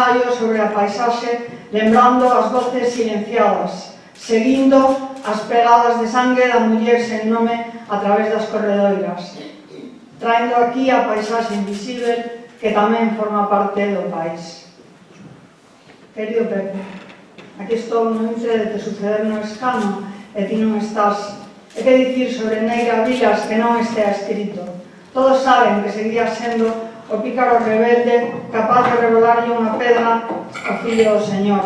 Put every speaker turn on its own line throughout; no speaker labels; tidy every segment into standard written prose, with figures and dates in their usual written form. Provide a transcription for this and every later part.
ensaio sobre a paisaxe, lembrando as voces silenciadas, seguindo as pegadas de sangue da muller sen nome a través das corredoiras, traendo aquí a paisaxe invisible que tamén forma parte do país. Querido Pepe, aquí estou no intre de te suceder no escano e ti non estás. E que dicir sobre Neira Vilas que non estea escrito? Todos saben que seguía sendo o pícaro rebelde capaz de revelarlle unha pedra ao fillo do Señor,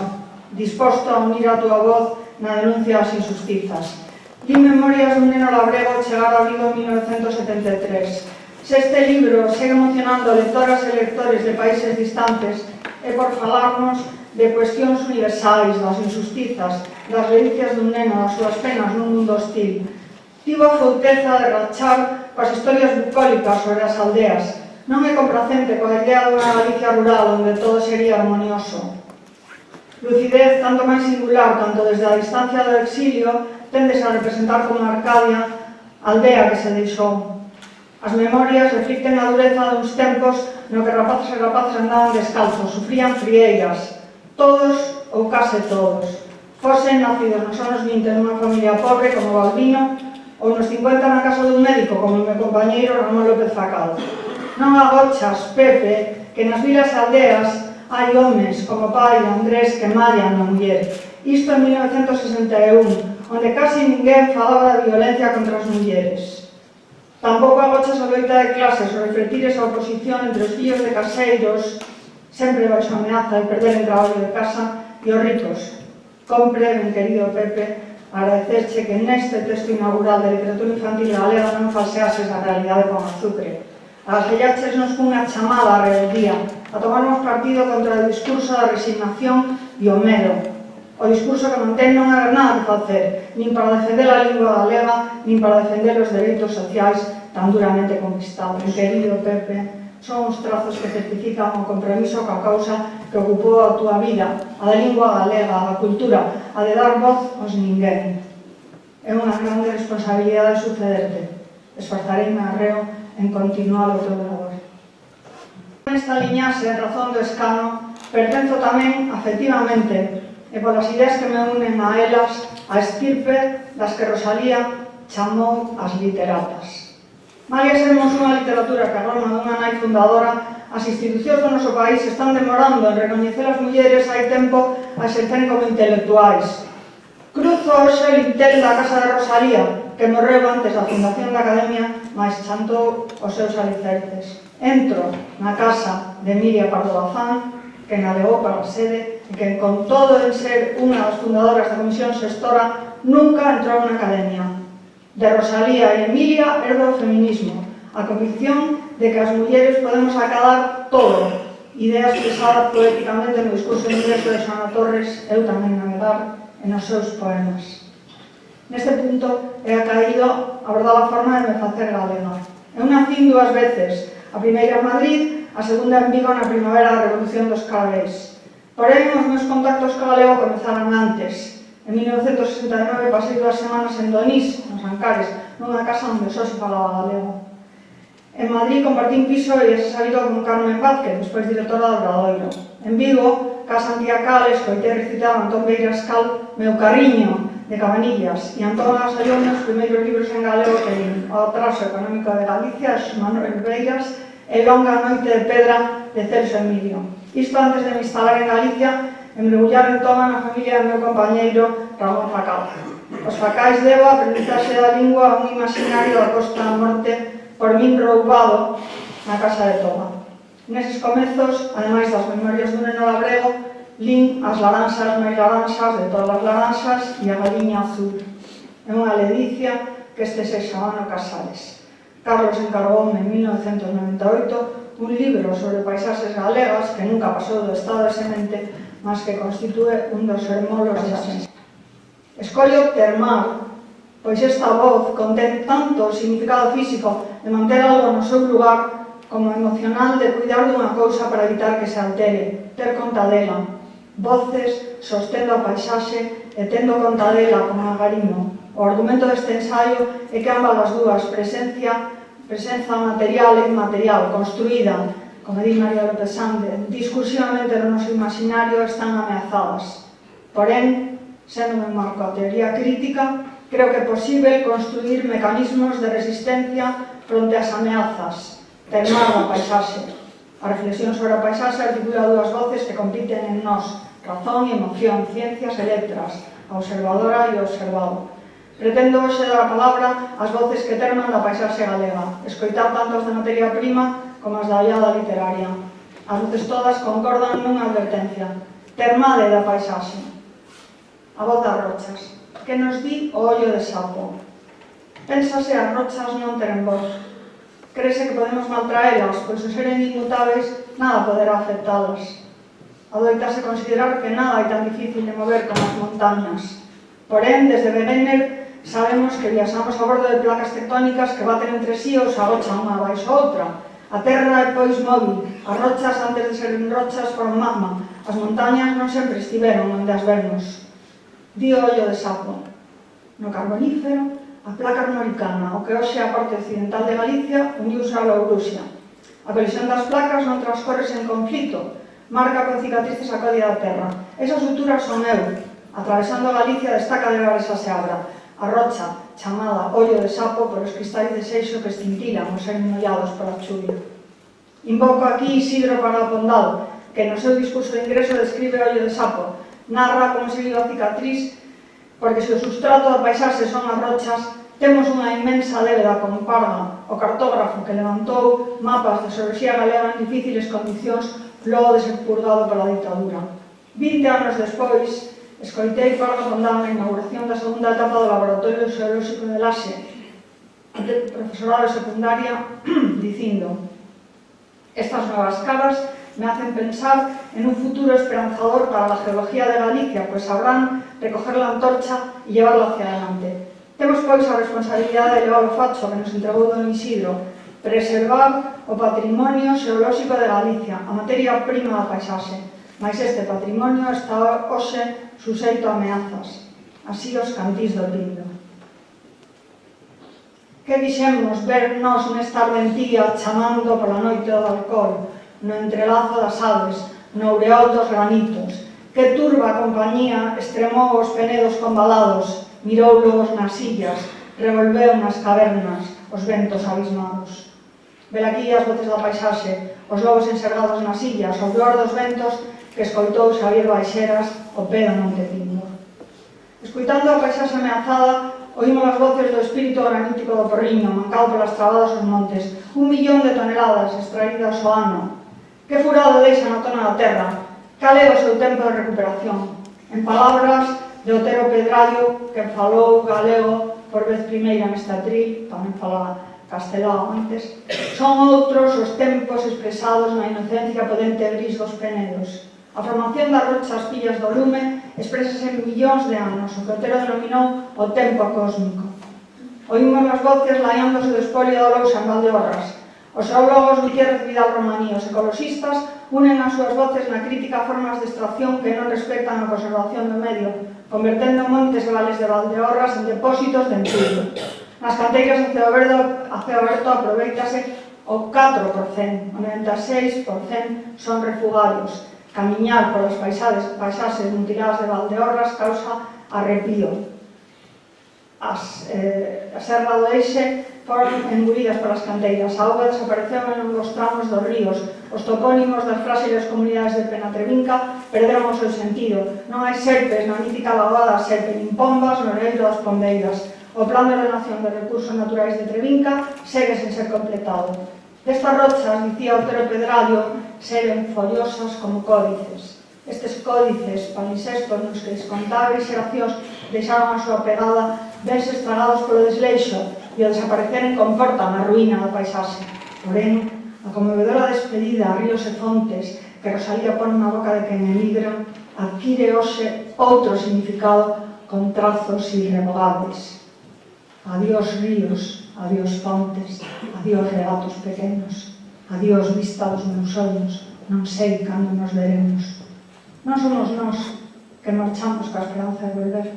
disposto a unir a túa voz na denuncia das injustizas. Li Memorias dun neno labrego chegar ao libro en 1973. Se este libro segue emocionando lectoras e lectores de países distantes, é por falarnos de cuestións universais, das injustizas, das delicias dun neno, das súas penas nun mundo hostil. Tivo a fouteza de rachar coas historias bucólicas sobre as aldeas. Non é complacente coa idea dunha Galicia rural onde todo sería armonioso. Lucidez tanto máis singular, tanto desde a distancia do exilio, tendes a representar como Arcadia a aldea que se deixou. As memorias reflicten a dureza duns tempos no que rapazas e rapazas andaban descalzos, sufrían frieiras, todos ou case todos. Fosen nacidos nos anos 20 nunha familia pobre como Balbino ou nos 50 na casa dun médico como o meu compañeiro Ramón López Facado. Non agochas, Pepe, que nas vilas e aldeas hai homes como pai Andrés que mallan na muller. Isto en 1961, onde casi ninguén falaba da violencia contra as mulleres. Tampouco agochas a loita de clases ou refletires a oposición entre os fillos de caseiros, sempre baixo ameaza de perder o traballo de casa, e os ricos. Compre, ben querido Pepe, agradecerche que neste texto inaugural de literatura infantil galega non falseases a realidade con azucre. Agasellaches-nos cunha chamada á rebeldía, a tomarmos partido contra o discurso da resignación e o medo. O discurso que mantén non haber nada que facer, nin para defender a lingua galega, nin para defender os dereitos sociais tan duramente conquistados. Querido Pepe, son os trazos que certifican o compromiso coa causa que ocupou a túa vida, a da lingua galega, a cultura, a de dar voz aos ninguén. É unha grande responsabilidade sucederte. Esforzareime arreo en continuar o teu labor. Nesta liñaxe en razón do escano, pertenzo tamén, afectivamente, e polas ideas que me unen a elas, a estirpe das que Rosalía chamou as literatas. Malia sermos unha literatura que arroma dunha nai fundadora, as institucións do noso país están demorando en recoñecer as mulleres hai tempo a exercen como intelectuais. Cruzo hoxe o lintel da casa de Rosalía, que morreu antes da fundación da Academia, mas chantou os seus alicerces. Entro na casa de Miria Pardo Bazán, que nalegou para a sede e que, con todo en ser unha das fundadoras da Comisión Xestora, nunca entrou na Academia. De Rosalía e Emilia herda o feminismo, a convicción de que as mulleres podemos acadar todo, idea expresada poéticamente no discurso ingreso de Xoana Torres, eu tamén navegar, e nos seus poemas. Neste punto he acaído a abordar a forma de me facer galega. Eu nacín dúas veces, a primeira en Madrid, a segunda en Vigo na primavera da Revolución dos Carabeis. Porén, os meus contactos co galego comezaron antes. En 1969 pasei 2 semanas en Donís, nos Ancares, nunha casa onde só se falaba galego. En Madrid compartín piso e ese saído con Carmen Vázquez, despois directora do Obradoiro. En Vigo, casa Antía Cales, coitei recitar Antón Beiras Cal, Meu Carriño, de Cabanillas, e Antón agasallou os primeiros libros en galego que lin, O atraso económico de Galicia, de Manuel Beiras, e Longa noite de pedra, de Celso Emilio. Isto antes de me instalar en Galicia, en mergullar en toda na familia do meu compañeiro Ramón Facado. Os facais debo a aprendizaxe da lingua a un imaginario da Costa da Morte por min roubado na casa de Toma. Neses comezos, ademais das memorias dun neno labrego, lin As laranxas máis laranxas de todas as laranxas e A galiña azul. É unha ledicia que este sexa o ano Casares. Carlos encargoume en 1998 un libro sobre paisaxes galegas que nunca pasou do estado de semente, mas que constitúe un dos fermolos de Asens. Escollo termar, pois esta voz contén tanto o significado físico de manter algo no seu lugar como emocional de cuidar dunha cousa para evitar que se altere, ter conta dela. Voces sostendo a paisaxe e tendo conta dela como agarimo. O argumento deste ensaio é que ambas as dúas, presenza material e inmaterial, construída como di María López Sande, discursivamente no noso imaginario están ameazadas. Porén, sendo un marco a teoría crítica, creo que é posible construir mecanismos de resistencia fronte ás ameazas, termar a paisaxe. A reflexión sobre a paisaxe articula dúas voces que compiten en nós, razón e emoción, ciencias e letras, a observadora e o observado. Pretendo hoxe dar a palabra ás voces que terman da paisaxe galega, escoitar tanto as de materia prima como as da ollada literaria. As voces todas concordan nunha advertencia: termade da paisaxe. A voz das rochas, que nos di o ollo de sapo. Pénsase as rochas non teren voz. Crese que podemos maltraelas, pois ao seren inmutáveis nada poderá afectalas. Adoitase considerar que nada é tan difícil de mover como as montañas. Porén, desde Wegener sabemos que viaxamos a bordo de placas tectónicas que baten entre sí ou se agochan unha baixo outra. A terra é pois móvil, as rochas antes de ser rochas foron magma, as montañas non sempre estiveron onde as vemos. Di o ollo de sapo. No Carbonífero, a placa armoricana, o que hoxe é a parte occidental de Galicia, uniuse a Lourusia. A colisión das placas non transcorre sen conflito, marca con cicatrices a codia da terra. Esas suturas son eu. Atravesando Galicia destaca de ver esa seabra. A rocha, chamada ollo de sapo polos cristais de seixo que escintilan os ser mollados pola chuvia. Invoco aquí Isidro Parapondal, que no seu discurso de ingreso describe o ollo de sapo. Narra como se vive a cicatriz, porque se o substrato da paisaxe son as rochas, temos unha inmensa débeda con Parga, o cartógrafo que levantou mapas de xeoloxía galega en difíciles condicións logo de ser purgado pola ditadura. 20 anos despois, escoitei Parga Pondal na inauguración da segunda etapa do Laboratorio Xeolóxico de Laxe, profesorado de secundaria, dicindo: estas novas caras me hacen pensar en un futuro esperanzador para la geología de Galicia, pues sabrán recoger la antorcha y llevarla hacia adelante. Temos, pois, a responsabilidade de levar o facho que nos entregou don Isidro, preservar o patrimonio xeolóxico de Galicia, a materia prima da paisaxe. Mais este patrimonio está hoxe suxeito a ameazas. Así os cantís do Pindo. Que dixemos ver nós nesta ardentía chamando pola noite do alcohol, no entrelazo das aves, no aureol dos granitos? Que turba compañía extremou os penedos combalados, miroulos nas sillas, revolveu nas cavernas os ventos abismados. Velaquí as voces da paisaxe, os lobos enserrados nas sillas, o blor dos ventos que escoitou Xavier Baixeras ao pé do Monte Pindo. Escoitando a paisaxe ameazada, oímos as voces do espírito granítico do Porriño, mancado polas travadas os montes, 1 millón de toneladas extraídas ao ano. Que furado deixa na tona da terra? Cal é o seu tempo de recuperación? En palabras de Otero Pedrallo, que falou galego por vez primeira neste atril, tamén falaba castelao antes, son outros os tempos expresados na inocencia potente gris dos penedos. A formación das rochas pillas do lume expresase en millóns de anos, o que Otero denominou o tempo cósmico. Oímos as voces laiándose do espolio do Lousa en Valdeorras. Os geólogos Gutiérrez Vidal Romaní e os ecoloxistas unen as súas voces na crítica a formas de extracción que non respectan a conservación do medio, convertendo montes e vales de Valdeorras en depósitos de entullo. Nas canteiras de Ceo Aberto aproveitase o 4%, o 96% son refugarios. Camiñar polas paisaxes mutiladas de Valdeorras causa arrepío. A Serra do Eixe foron engolidas polas canteiras, a auga desapareceu en longos tramos dos ríos, os topónimos das fráxiles comunidades de Penatrevinca perderon o seu sentido. Non hai serpes na mítica lagoa da Serpe, nin pombas no leiro das pombeiras. O plan de ordenación de recursos naturais de Trevinca segue sen ser completado. Destas rochas, dicía Otero Pedrallo, seren follosas como códices. Estes códices palinsestos nos que descontables xeracións deixaron a súa pegada vense estragados polo desleixo e o desapareceren comportan a ruína da paisaxe. Porén, a conmovedora despedida a ríos e fontes que Rosalía pon na boca de quen emigra adquire hoxe outro significado con trazos irrevogables. Adiós ríos, adiós fontes, adiós regatos pequenos, adiós vista dos meus ollos, non sei cando nos veremos. Non somos nós que marchamos coa esperanza de volver.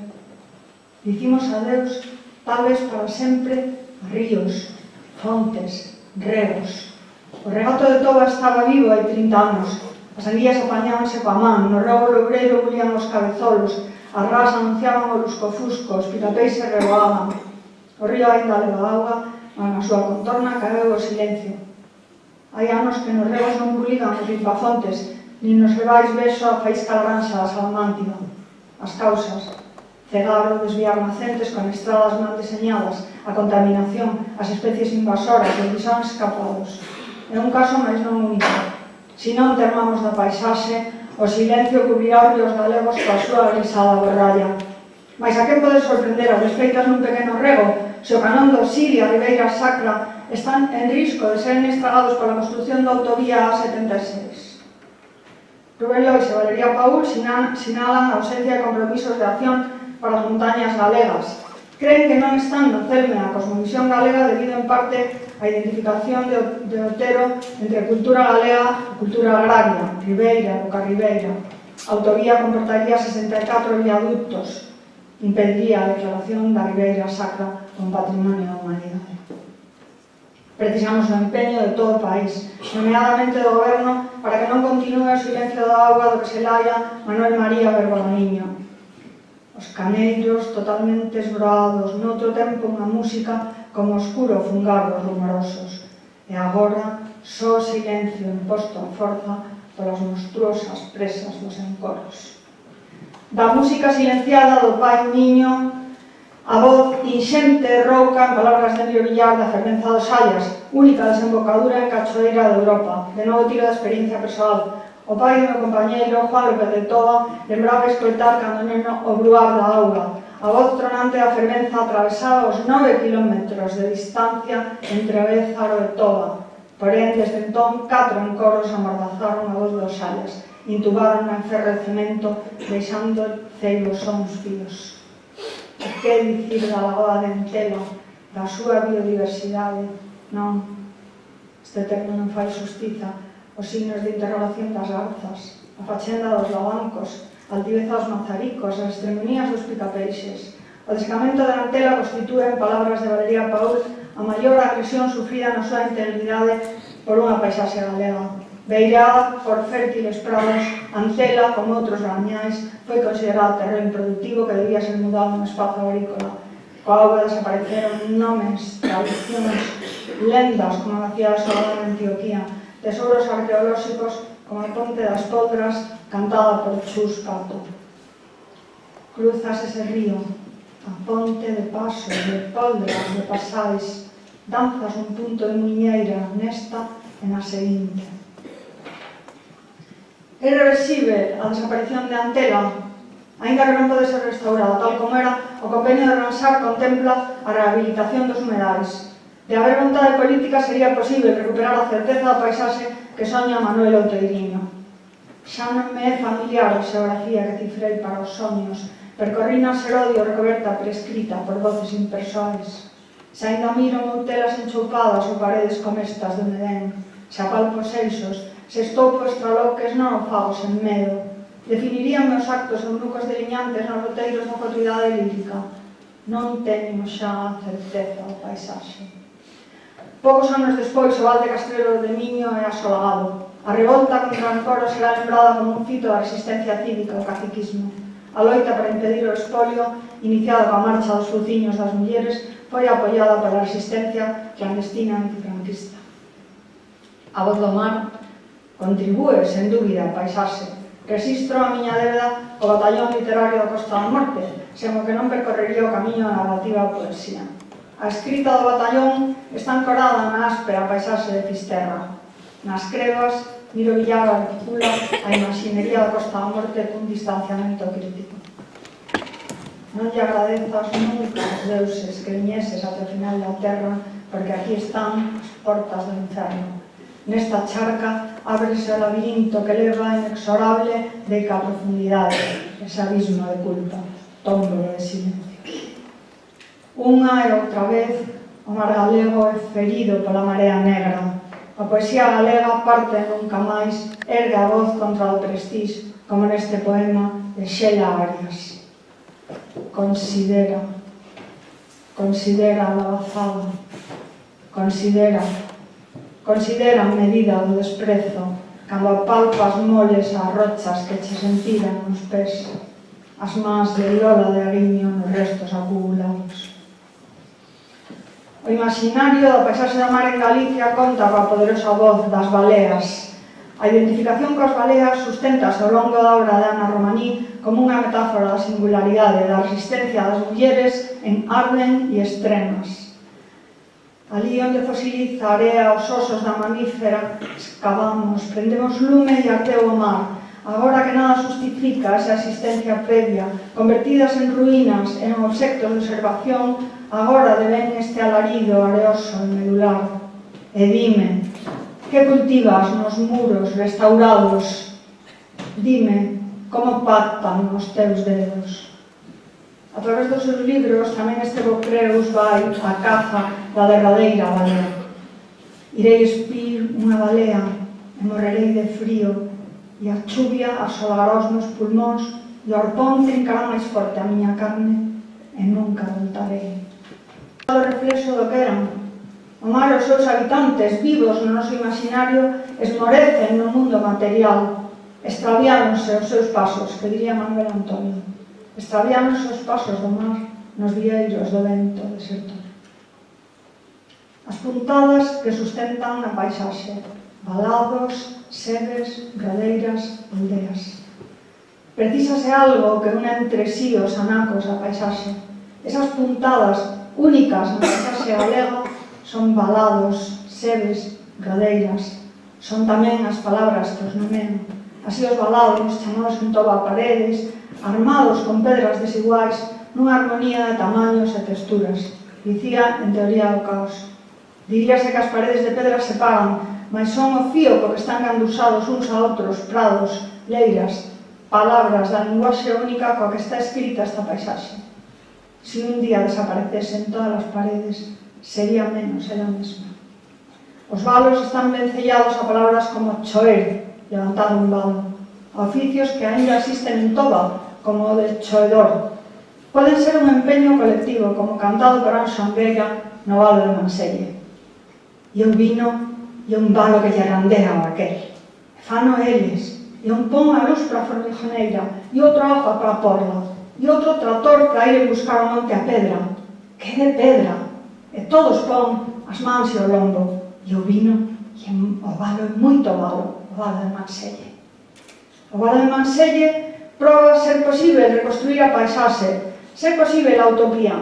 Dicimos adeus, tal vez para sempre, a ríos, fontes, regos, O regato de Toba estaba vivo hai 30 anos. As anguillas apañábanse coa man, no rego loureiro bulían os cabezolos, as ras anunciaban o lusco-fusco, os picapeis se reboaban. O río ainda leva auga, mas na súa contorna caeu o silencio. Hai anos que nos regos non buligan os rimpafontes, nin nos levais beso a faísca laranxa da Salamántida. As causas: cegar ou desviar nacentes con estradas mal deseñadas, a contaminación, as especies invasoras, os bisóns escapados. É un caso máis non único. Se non termamos da paisaxe, o silencio cubrirá os ríos galegos coa súa grisada borralla. Mais a quen pode sorprender as desfeitas nun pequeno rego se o canón do Sil e a Ribeira Sacra están en risco de serem estragados pola construción da autovía A76? Rubén Lois e Valeria Paul sinalan a ausencia de compromisos de acción para as montañas galegas. Creen que non están no celme a cosmovisión galega debido en parte á identificación de Otero entre cultura galega e cultura agraria, Ribeira, Bocarribeira. A autovía comportaría 64 viaductos, impediría a declaración da Ribeira Sacra como patrimonio da humanidade. Precisamos o empeño de todo o país, nomeadamente do goberno, para que non continúe o silencio da auga do que se laia Manuel María Verbolaniño. Os caneiros totalmente esbroados, noutro tempo unha música como oscuro fungar dos rumorosos. E agora, só silencio imposto a forza polas monstruosas presas dos encoros. Da música silenciada do pai niño, a voz inxente rouca en palabras de Emilio Villar da fervenza dos Sallas, única desembocadura en cachoeira de Europa. De novo tiro da experiencia persoal. O pai do meu compañeiro, Juan López de Toba, lembraba escoitar cando neno o bruar da auga. A voz tronante da fervenza atravesaba os 9 kilómetros de distancia entre Bézaro e Toba. Porén, desde entón, 4 encoros amordazaron a voz dos Sallas, intubaron en ferro de cemento, deixando ceibos sons fíos. E que dicir da lagoa de Entelo, da súa biodiversidade? Non, este termo non fai xustiza. Os signos de interrogación das garzas, a fachenda dos lavancos, a altiveza dos mazaricos, as extremonías dos picapeixes. O descamento de Antela constitúe, en palabras de Valeria Paul, a maior agresión sufrida na súa integridade por unha paisaxe galega. Beirada por fértiles prados, Antela, como outros rañais, foi considerado terreno improductivo que debía ser mudado no espazo agrícola. Coa auga desapareceron nomes, tradicións, lendas como a Vacía da Soledad en Antioquía, tesouros arqueolóxicos como a Ponte das Podras, cantada por Chus Pato. Cruzas ese río, a ponte de paso, de Podras, de Pasais, danzas un punto de muñeira nesta e na seguinte. É irreversible a desaparición de Antela, aínda que non pode ser restaurada tal como era, o convenio de Ramsar contempla a rehabilitación dos humedais. De haber vontade política sería posible recuperar a certeza da paisaxe que soña Manuel Outeiriño. Xa non me é familiar a xeografía que cifrei para os soños, percorrina Serodio recoberta prescrita por voces impersoais. Se ainda miro moutelas enchoupadas ou paredes comestas de Medén, se apalpo seixos, se estoupo estraloques non o fago sen medo. Definirían meus actos eunucos deliñantes nos roteiros da fatuidade lírica. Non teño xa a certeza do paisaxe. Poucos anos despois, o Val de Castrelo de Miño é asolagado. A revolta contra o encoro será lembrada como un fito da resistencia cívica ao caciquismo. A loita para impedir o espolio, iniciada coa marcha dos fuciños das mulleres, foi apoiada pola resistencia clandestina antifranquista. A voz do mar contribúe, sen dúbida, a paisaxe. Resistro a miña débeda o batallón literario da Costa da Morte, sen o que non percorrería o camiño da narrativa a poesía. A escrita do batallón está ancorada na áspera paisaxe de Fisterra. Nas crevas, Miro Villar articula a imaxinería da Costa da Morte cun distanciamento crítico. Non lle agradezas nunca aos deuses que viñeses ata o final da terra, porque aquí están as portas do inferno. Nesta charca ábrese o labirinto que leva inexorable de a profundidade, ese abismo de culpa, tómbolo de silencio. Unha e outra vez, o mar galego é ferido pola marea negra. A poesía galega parte nunca máis, ergue a voz contra o prestís, como neste poema de Xela Arias. Considera a labazada, considera consideran medida do desprezo cando apalpas moles as rochas que che sentiran nos pés, as mans de lola de ariño nos restos acumulados. O imaginario da paisaxe da mar en Galicia conta coa poderosa voz das baleas. A identificación coas baleas sustentase ao longo da obra de Ana Romaní como unha metáfora da singularidade da resistencia das mulleres en Arden e Estremas. Ali onde fosiliza a area os osos da mamífera, excavamos, prendemos lume e ardeu o mar. Agora que nada justifica esa existencia previa, convertidas en ruínas, en obxectos de observación, agora devén este alarido areoso e medular. E dime, que cultivas nos muros restaurados? Dime, como pactan os teus dedos? A través dos seus libros, tamén Estevo Creus vai á caza da derradeira balea. Irei espir unha balea e morrerei de frío, e a chuvia asolagará os meus pulmóns e o arpón trincará máis forte a miña carne e nunca voltarei. O reflexo do que eran. O mar e os seus habitantes vivos no noso imaginario esmorecen no mundo material. Extraviáronse os seus pasos, que diría Manuel Antonio. Extraviáronse os pasos do mar nos vieiros do vento desertor. As puntadas que sustentan a paisaxe, valados, sebes, rodeiras, aldeas. Precisase algo que una entre sí os anacos da paisaxe. Esas puntadas únicas na paisaxe galega son valados, sebes, rodeiras. Son tamén as palabras que os nomean. Así os valados, chamados en toba paredes, armados con pedras desiguais, nunha armonía de tamaños e texturas. Dicía en teoría do caos. Diríase que as paredes de pedra se pagan, mas son o fío porque están gandusados uns a outros prados, leiras, palabras da linguaxe única coa que está escrita esta paisaxe. Se un día desaparecesen todas as paredes, sería menos ela mesma. Os valos están vencellados a palabras como choer, levantar un valo, a oficios que ainda existen en Toba, como o de choedor. Poden ser un empeño colectivo, como cantado por Anxo Anguera no valo de Manselle. E un vino e un valo que lle randea ao aquel. Fano eles, e un pon a luz para a formijoneira, e outro agua para a porla, e outro trator para ir buscar ao monte a pedra. Que de pedra! E todos pon as mans e o lombo, e o vino, e o valo é moito valo, o valo de Manselle. O valo de Manselle proba ser posible reconstruir a paisaxe, ser posible a utopía.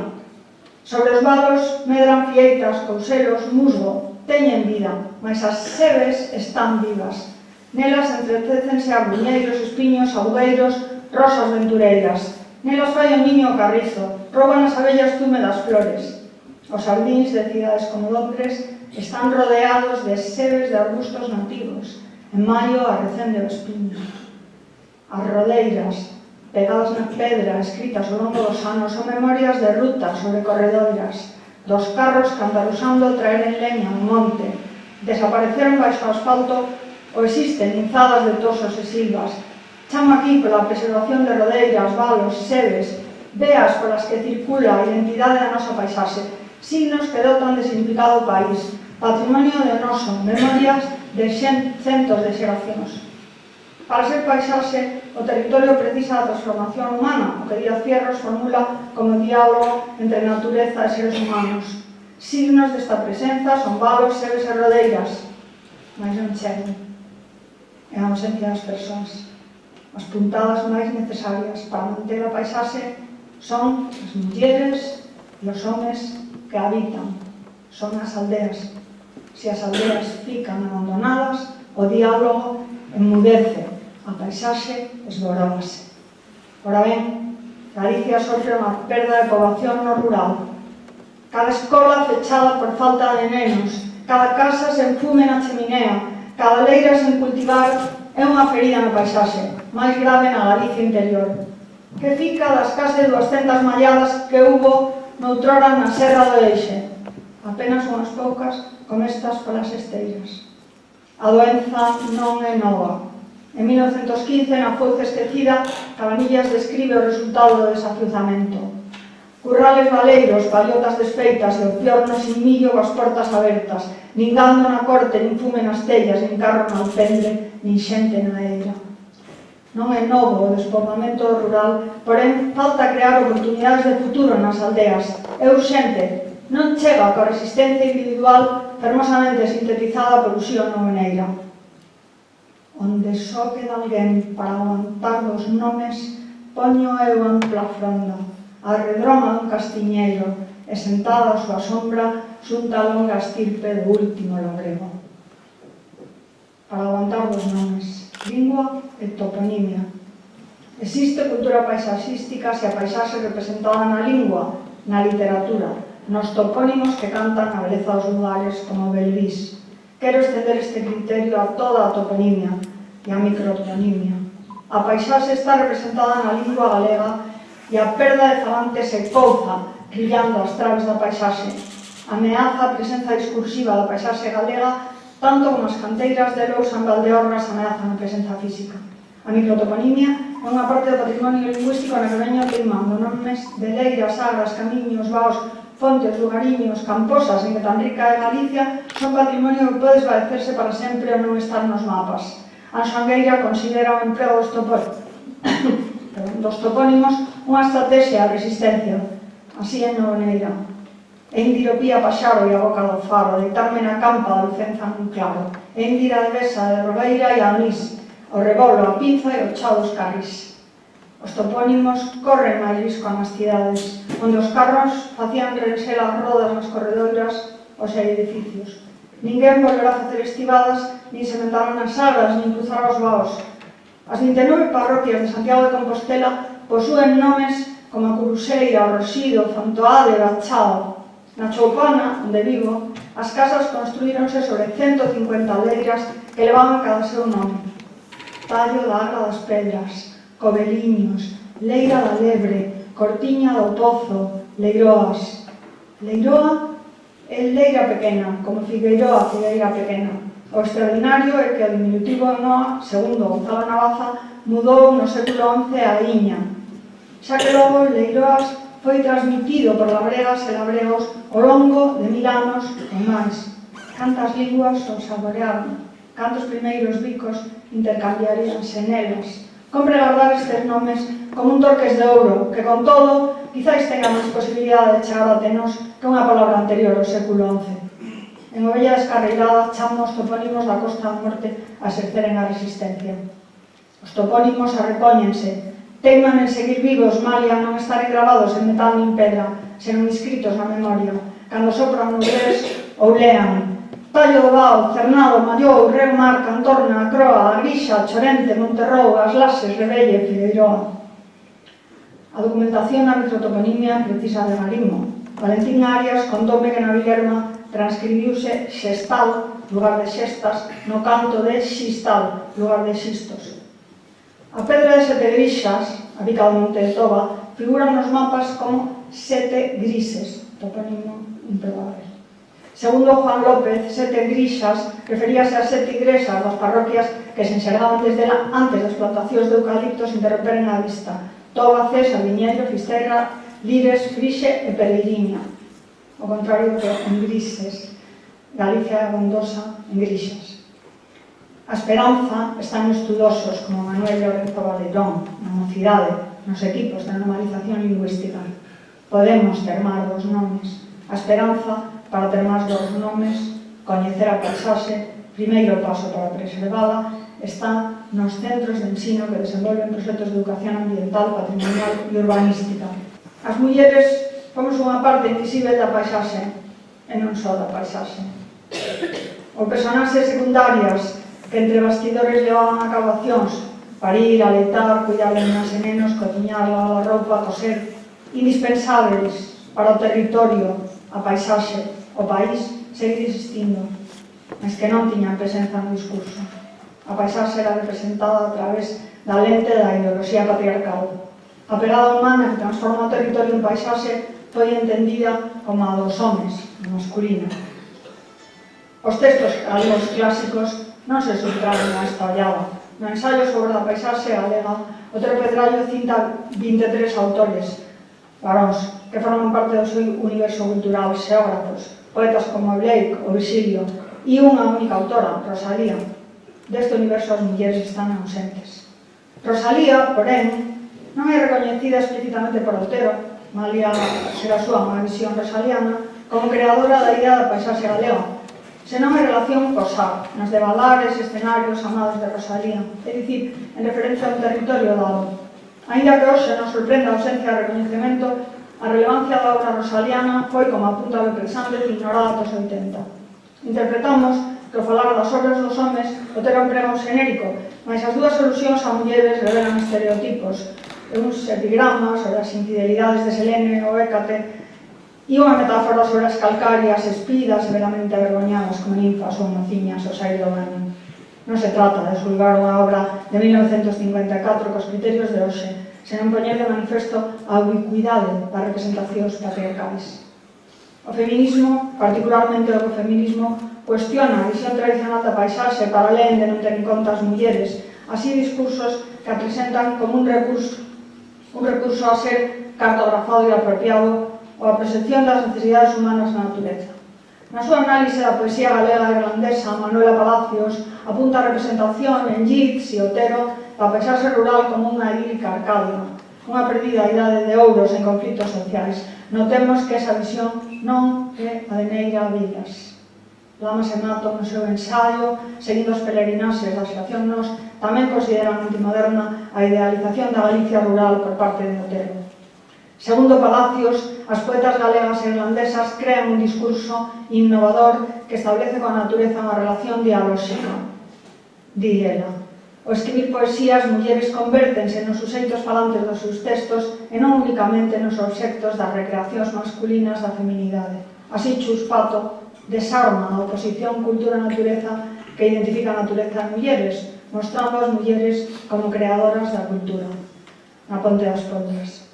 Sobre os valos medran fieitas, couselos, musgo, teñen vida, mas as sebes están vivas. Nelas entrecécense arbuñeiros, espiños, augueiros, rosas ventureiras. Nelas fai o niño o carrizo, rouban as abellas zume das flores. Os xardíns de cidades como Londres están rodeados de sebes de arbustos nativos. En maio arrecende o espiño. As rodeiras, pegadas na pedra, escritas ao longo dos anos, son memorias de rutas sobre corredoiras, dos carros cantarusando traeren leña ao monte, desapareceron baixo o asfalto ou existen linzadas de tosos e silvas. Chamo aquí pola preservación de rodeiras, valos, sebes, veas polas que circula a identidade da nosa paisaxe, signos que dotan de significado o país, patrimonio de noso, memorias de centos de xeracións. Para ser paisaxe, o territorio precisa da transformación humana, o que Díaz Fierros formula como diálogo entre natureza e seres humanos. Signos desta presenza son valos, sebes e rodeiras, mas non chegan. É a ausencia das persoas. As puntadas máis necesarias para manter a paisaxe son as mulleres e os homes que habitan, son as aldeas. Se as aldeas fican abandonadas, o diálogo enmudece, a paisaxe esborógase. Ora ben, Galicia sofre unha perda de poboación no rural. Cada escola fechada por falta de nenos, cada casa sen fume na cheminea, cada leira sen cultivar é unha ferida na paisaxe, máis grave na Galicia interior. Que fica das case 200 malladas que hubo noutrora na Serra do Eixe? Apenas unhas poucas comestas polas esteiras. A doenza non é nova. En 1915, na Fouce esquecida, Cabanillas describe o resultado do desafiuzamento. Currales baleiros, pallotas desfeitas e o piorno sin millo coas portas abertas, nin gando na corte, nin fume nas tellas, nin carro no alpendre, nin xente na eira. Non é novo o despoboamento rural, porén falta crear oportunidades de futuro nas aldeas. É urxente, non chega coa resistencia individual fermosamente sintetizada por Uxío Nogueira. Onde só queda alguén para aguantar dos nomes, poño eu ampla fronda, a redroma dun castiñeiro, e sentada a súa sombra xunta a longa estirpe do último labrego. Para aguantar dos nomes, lingua e toponimia. Existe cultura paisaxística se a paisaxe representada na lingua, na literatura, nos topónimos que cantan a beleza dos lugares como Belvís. Quero estender este criterio a toda a toponimia e a microtonimia. A paisaxe está representada na lingua galega e a perda de falantes se couza, brillando as traves da paisaxe. Ameaza a presenza discursiva da paisaxe galega tanto como as canteiras de Lousa en Valdeorras ameazan a presenza física. A microtoponimia é unha parte do patrimonio lingüístico na que veño teimando nomes de leiras, agras, camiños, vaos, fontes, lugariños, camposas, en que tan rica é Galicia, son patrimonio que pode esvaecerse para sempre ou non estar nos mapas. Anxo Angueira considera o emprego dos topónimos unha estrategia de resistencia. Así é Nogueira. É indiropía Paxaro e a boca do faro, deitarme na campa da Lucenza nun claro. É indira de Besa, de Robeira e a Onís, o rebolo, a pinza e o chao dos carris. Os topónimos corren máis risco nas cidades, onde os carros facían rensel as rodas nas corredoiras os edificios. Ninguén volverá a facer estivadas, nin sementaron as sagas, nin cruzar os vaos. As 29 parroquias de Santiago de Compostela posúen nomes como a Curuseira, o Rosido, Fontoade, Bachao. Na Choupana, onde vivo, as casas construíronse sobre 150 leiras que levaban cada seu nome. Tallo da Agra das Pedras, Coveliños, Leira da Lebre, Cortiña do Pozo, Leiroas. Leiroa é leira pequena, como Figueiroa, figueira pequena. O extraordinario é que o diminutivo de Noa, segundo Gonzalo Navaza, mudou no século XI a Iña. Xa que logo Leiroas foi transmitido por labregas e labregos ao longo de 1000 anos ou máis. Cantas linguas os saborearon, cantos primeiros bicos intercambiaríanse nelas. Compre guardar estes nomes como un torques de ouro, que con todo, quizáis tenga máis posibilidade de chegar até nós que unha palabra anterior ao século XI. En Ovella Descarreirada chamo os topónimos da Costa da Morte a exerceren a resistencia. Os topónimos arrepóñense, teiman en seguir vivos, malia non estarem gravados en metal nin pedra, senón inscritos na memoria, cando sopran nubes ou lean. Tallo do Vao, Cernado, Mallou, Reu Mar, Cantorna, a Croa, a Grixa, Chorente, Monterrou, As Lases, Rebelle, Figueiroa. A documentación da microtoponimia precisa de garismo. Valentín Arias contoume que na Vilerma transcribiuse xestal, lugar de xestas, no canto de xistal, lugar de xistos. A pedra de Sete Grixas, a bica do Monte de Toba, figura nos mapas como Sete Grises, topónimo improbable. Segundo Juan López, Sete Grixas referíase a 7 igrexas das parroquias que se enxergaban antes das plantacións de eucaliptos interromperen a vista: Toba, Cés, Viñeiro, Fisterra, Lires, Frixe e Pereiriña. O contrario que en Grises, Galicia é abondosa en Grixas. A esperanza está en estudosos como Manuel Lorenzo Valerón, na mocidade, nos equipos de normalización lingüística. Podemos ter máis dos nomes. A esperanza, para ter máis dos nomes, coñecer a paisaxe, primeiro paso para preservala, está nos centros de ensino que desenvolven proxectos de educación ambiental, patrimonial e urbanística. As mulleres somos unha parte invisible da paisaxe, e non só da paisaxe. Os personaxes secundarias que entre bastidores levaban a cabo accións, parir, aleitar, cuidar de nenas e nenos, cociñar, lavar a roupa, coser, indispensables para o territorio, a paisaxe, o país, seguir existindo, mas que non tiñan presenza no discurso. A paisaxe era representada a través da lente da ideoloxía patriarcal. A pegada humana que transforma o territorio en paisaxe foi entendida como a dos homes, masculina. Os textos galegos clásicos non se subtraen a esta ollada. No ensaio sobre a paisaxe galega, o Tropedrallo cinta 23 autores. varóns que forman parte do seu universo cultural, xeógrafos, poetas como Blake ou Virgilio, e unha única autora, Rosalía. Deste universo as mulleres están ausentes. Rosalía, porén, non é recoñecida explícitamente por Otero, malia ser a súa unha visión rosaliana, como creadora da idea da paisaxe galega, senón en relación co Sar, nos de valares e escenarios amados de Rosalía, é dicir, en referencia a un territorio dado. Ainda que hoxe nos sorprende a ausencia de recoñecemento, a relevancia da obra rosaliana foi, como apunta López Sández, ignorada dos 80. Interpretamos que ao falar das obras dos homes, Otero emprega un xenérico, mas as dúas alusións a mulleres revelan estereotipos, uns epigramas sobre as infidelidades de Selene ou Hécate, e unha metáfora sobre as calcarias, espidas, severamente avergoñadas como ninfas ou mociñas ao sair do baño. Non se trata de xulgar unha obra de 1954 cos criterios de hoxe, senón poñer de manifesto a ubicuidade das representacións patriarcais. O feminismo, particularmente o ecofeminismo, cuestiona a visión tradicional da paisaxe para alén de non ter en conta as mulleres, así discursos que a presentan como un recurso a ser cartografado e apropiado ou a percepción das necesidades humanas na natureza. Na súa análise da poesía galega e irlandesa, Manuela Palacios apunta a representación en Yeats e Otero da paisaxe rural como unha idílica Arcadia, unha perdida idade de ouros en conflitos sociais. Notemos que esa visión non é a de Neira Vilas. Lamas e Mato, no seu ensaio, seguindo os pelerinaxes da xeración Nos, tamén consideran antimoderna a idealización da Galicia rural por parte de Otero. Segundo Palacios, as poetas galegas e irlandesas crean un discurso innovador que establece coa natureza unha relación dialóxica. Di ela, ao escribir poesía, as mulleres convértense nos suxeitos falantes dos seus textos e non únicamente nos obxectos das recreacións masculinas da feminidade. Así, Chus Pato desarma a oposición cultura-natureza que identifica a natureza en mulleres, mostrando as mulleres como creadoras da cultura. Na Ponte das Pondas.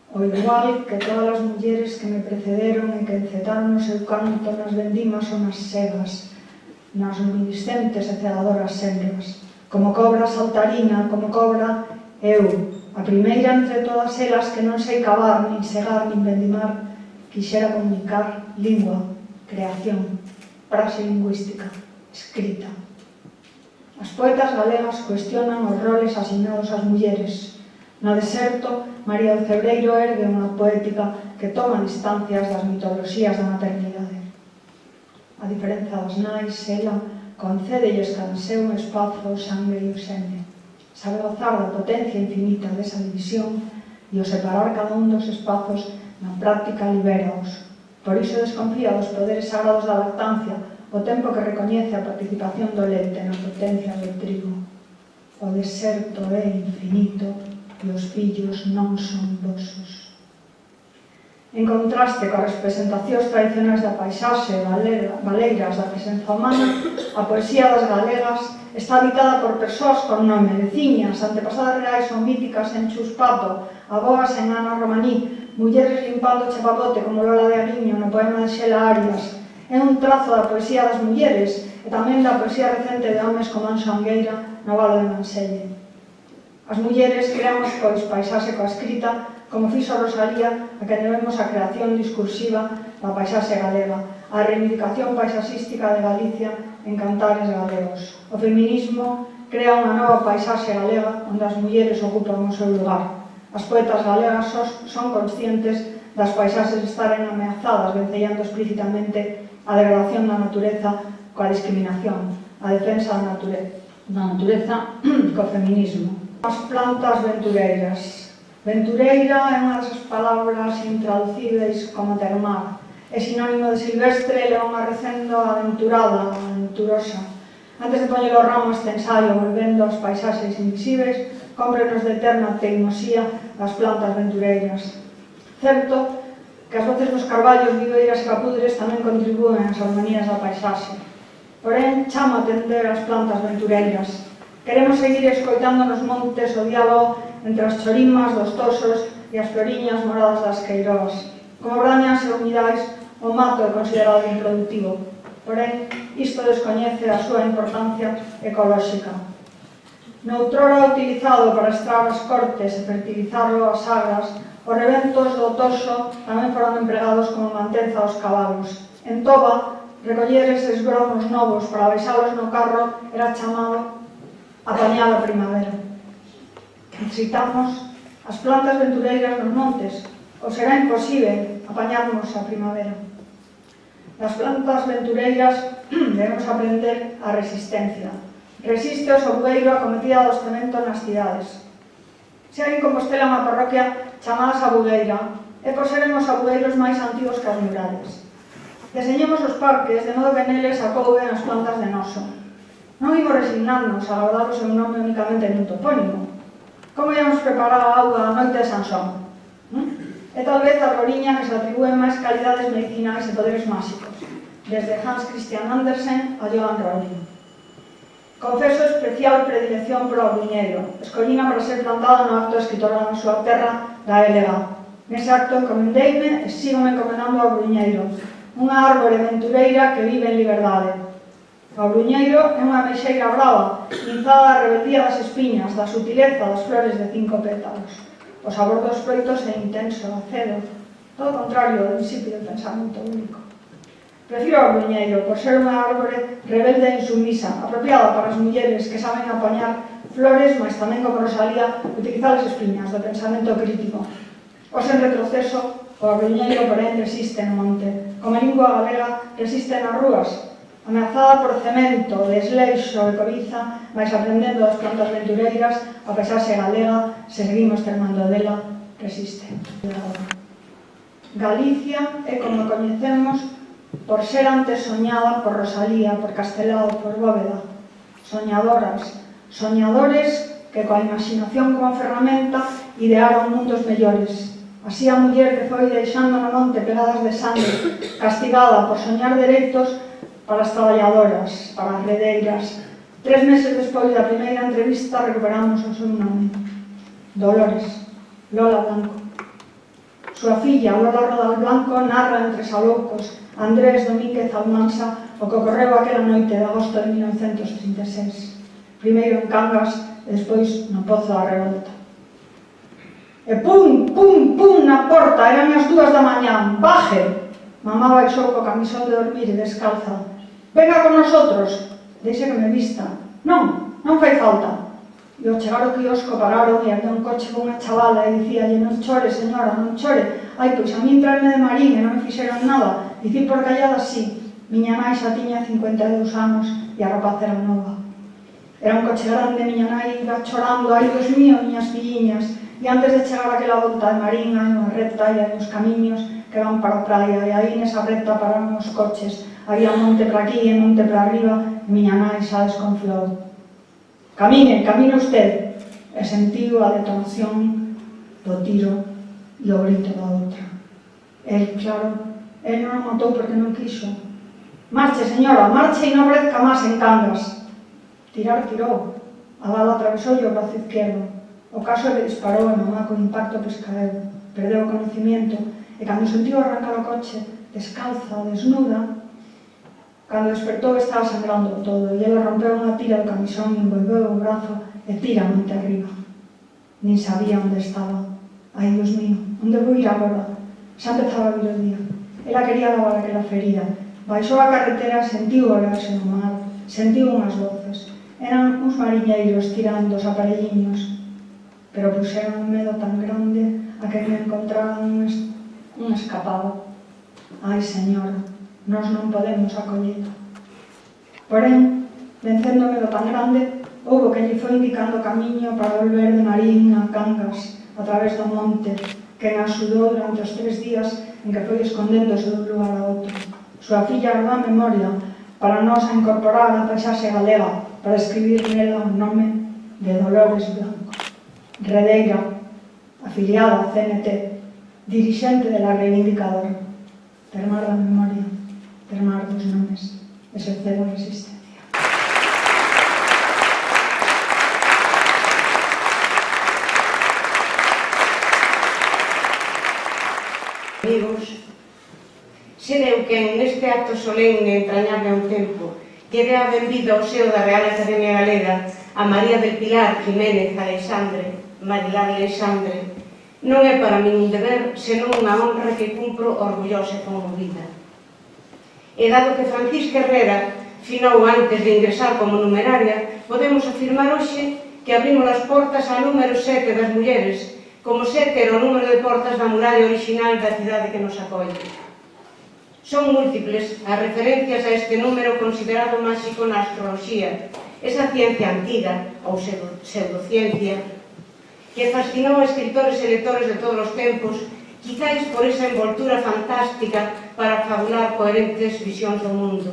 O igual que todas as mulleres que me precederon e que encetaron o seu canto nas vendimas ou nas sebas, nas luminiscentes e cegadoras sendas, como cobra saltarina, como cobra eu, a primeira entre todas elas que non sei cavar, nin segar, nin vendimar, quixera comunicar lingua, creación, frase lingüística, escrita. As poetas galegas cuestionan os roles asignados ás mulleres. No deserto, María do Cebreiro ergue unha poética que toma distancias das mitoloxías da maternidade. A diferenza das nais, ela concédelles cada seu espazo, sangue e o xene. Sabe gozar da potencia infinita desa división e o separar cada un dos espazos na práctica libéraos. Por iso desconfía dos poderes sagrados da lactancia, o tempo que recoñece a participación do leite na potencia do trigo. O deserto é infinito e os fillos non son vosos. En contraste coas representacións tradicionais da paisaxe valeiras da presenza humana, a poesía das galegas está habitada por persoas con nome, veciñas, antepasadas reais ou míticas en Chus Pato, avoas en Ana Romaní, mulleres limpando chapapote como Lola de Ariño no poema de Xela Arias. É un trazo da poesía das mulleres e tamén da poesía recente de homes como Anxo Angueira no Valo de Manselle. As mulleres creamos pois paisaxe coa escrita, como fixo Rosalía, a que debemos a creación discursiva da paisaxe galega, a reivindicación paisaxística de Galicia en cantares galegos. O feminismo crea unha nova paisaxe galega onde as mulleres ocupan o seu lugar. As poetas galegas son conscientes das paisaxes estaren ameazadas, vencellando explícitamente a degradación da natureza coa discriminación, a defensa da natureza co feminismo. As plantas ventureiras. Ventureira é unha das palabras intraducíveis como termar. É sinónimo de silvestre e leva unha recendo aventurada, aventurosa. Antes de poñer o ramo este ensaio volvendo aos paisaxes invisibles, cómprenos de eterna teimosía das plantas ventureiras. Certo que as voces dos carballos, viveiras e capudres tamén contribúen ás armonías da paisaxe. Porén, chama a atender as plantas ventureiras. Queremos seguir escoitando nos montes o diálogo entre as chorimas dos tosos e as floriñas moradas das queiroas. Como brañas e humidais, o mato é considerado improductivo. Porén, isto descoñece a súa importancia ecolóxica. Noutrora utilizado para estrar as cortes e fertilizarlo as agras, o Os rebentos do toso tamén foron empregados como mantenza aos cabalos. En Toba, recoller eses gromos novos para baixalos no carro era chamado apañar a primavera. Necesitamos as plantas ventureiras nos montes, ou será imposible apañarnos a primavera. Das plantas ventureiras debemos aprender a resistencia. Resiste o sabueiro a cometida do cemento nas cidades. Se hai en Compostela unha parroquia chamada Sabugueira, é por seren os sabugueiros máis antigos que as murallas. Deseñemos os parques de modo que neles acouben as plantas de noso. Non imos resignarnos a guardar o seu nome únicamente nun topónimo. Como íamos preparar a auga a noite de Sansón? É tal vez a arboriña que se atribúen máis calidades medicinais e poderes máxicos, desde Hans Christian Andersen a Johan Rowling. Confeso especial predilección por o bruñeiro, escollina para ser plantada no acto escritoral na súa terra da Élega. Nese acto encomendeime e sígome encomendando ao bruñeiro, unha árbore ventureira que vive en liberdade. O bruñeiro é unha meixeira brava, linzada da rebeldía das espiñas, da sutileza das flores de 5 pétalos. O sabor dos froitos é intenso, acedo, todo o contrario do insípido pensamento único. Prefiro ao bruñeiro por ser unha árbore rebelde e insumisa, apropiada para as mulleres que saben apañar flores, mas tamén como Rosalía, utilizar as espiñas do pensamento crítico. O sen retroceso, o bruñeiro porén resiste no monte, como a lingua galega resiste nas rúas, ameazada por cemento, desleixo e cobiza, mas aprendendo das plantas ventureiras, a pesar se galega, se seguimos termando dela, resiste. Galicia é como coñecemos por ser antes soñada por Rosalía, por Castelao, por Bóveda. Soñadoras, soñadores que coa imaginación como ferramenta idearon mundos mellores. Así a muller que foi deixando no monte pegadas de sangue, castigada por soñar dereitos para as traballadoras, para as redeiras. 3 meses despois da primeira entrevista recuperamos o seu nome. Dolores, Lola Blanco. Súa filla, Lola Rodal Blanco, narra entre saloucos Andrés Domínguez Almansa o que ocorreu aquela noite de agosto de 1936. Primeiro en Cangas e despois no Pozo da Revolta. E pum, pum, pum na porta, eran as 2 da mañá. Baje! Mamá baixou co camisón de dormir e descalza. Venga con nosotros. Deixe que me vista. Non, non fai falta. E ao chegar ao quiosco pararon e había un coche con unha chavala e dicíalle: non chore, señora, non chore. Ai, pois a min traerme de Marín e non me fixeron nada. Dicir por callada, sí. Miña nai xa tiña 52 anos e a rapaz era nova. Era un coche grande, miña nai iba chorando: ai, Dios mío, miñas filliñas. E antes de chegar aquela volta de Marín hai unha recta e hai uns camiños que van para a praia e aí nesa recta pararon os coches. Había monte para aquí e monte para arriba e miña nai xa desconfiou. Camine, camine usted. E sentiu a detonación do tiro e o grito da outra. El, claro, el non o matou porque non quixo. Marche, señora, marche e non brezca máis en Cangas. Tirar, tirou. A bala atravesou o brazo izquierdo. O caso é que disparou e mamá con impacto pois caeu. Perdeu o conocimiento e cando sentiu arrancar o coche, descalza, desnuda, cando despertou estaba sangrando todo e ela rompeu unha tira do camisón, envolveu o brazo e tira monte arriba. Nin sabía onde estaba. Ai, Dios mío, onde vou ir agora? Xa empezaba a vir o día. Ela quería lavar aquela ferida. Baixou a carretera, sentiu o olearse no mar, sentiu unhas voces. Eran uns mariñeiros tirando os aparelliños, pero puxeron un medo tan grande a que me encontraran un escapado. Ai, señora, nós non podemos acollela. Porén, vencendo o medo tan grande, houbo que lle foi indicando o camiño para volver de Marín a Cangas, a través do monte, que na axudou durante os 3 días en que foi escondéndose dun lugar a outro. Súa filla guardou a memoria para nos a incorporar a paisaxe galega, para escribir nela o nome de Dolores Blanco. Redeira, afiliada a CNT, dirixente de la Reivindicadora. Termar da memoria, termar dos nomes, exercer a resistencia.
Amigos, sereu quen neste acto solemne entrañable ao tempo lle dé a benvida ao seo da Real Academia Galega a María del Pilar Jiménez Alexandre, Marilar Alexandre, Non é para min un deber, senón unha honra que cumpro orgullosa e conmovida. E dado que Francisca Herrera finou antes de ingresar como numeraria, podemos afirmar hoxe que abrimos as portas ao número 7 das mulleres, como 7 era o número de portas da muralla original da cidade que nos acolle. Son múltiples as referencias a este número considerado máxico na astroloxía, esa ciencia antiga, ou pseudociencia, que fascinou a escritores e lectores de todos os tempos, quizáis por esa envoltura fantástica para fabular coherentes visións do mundo.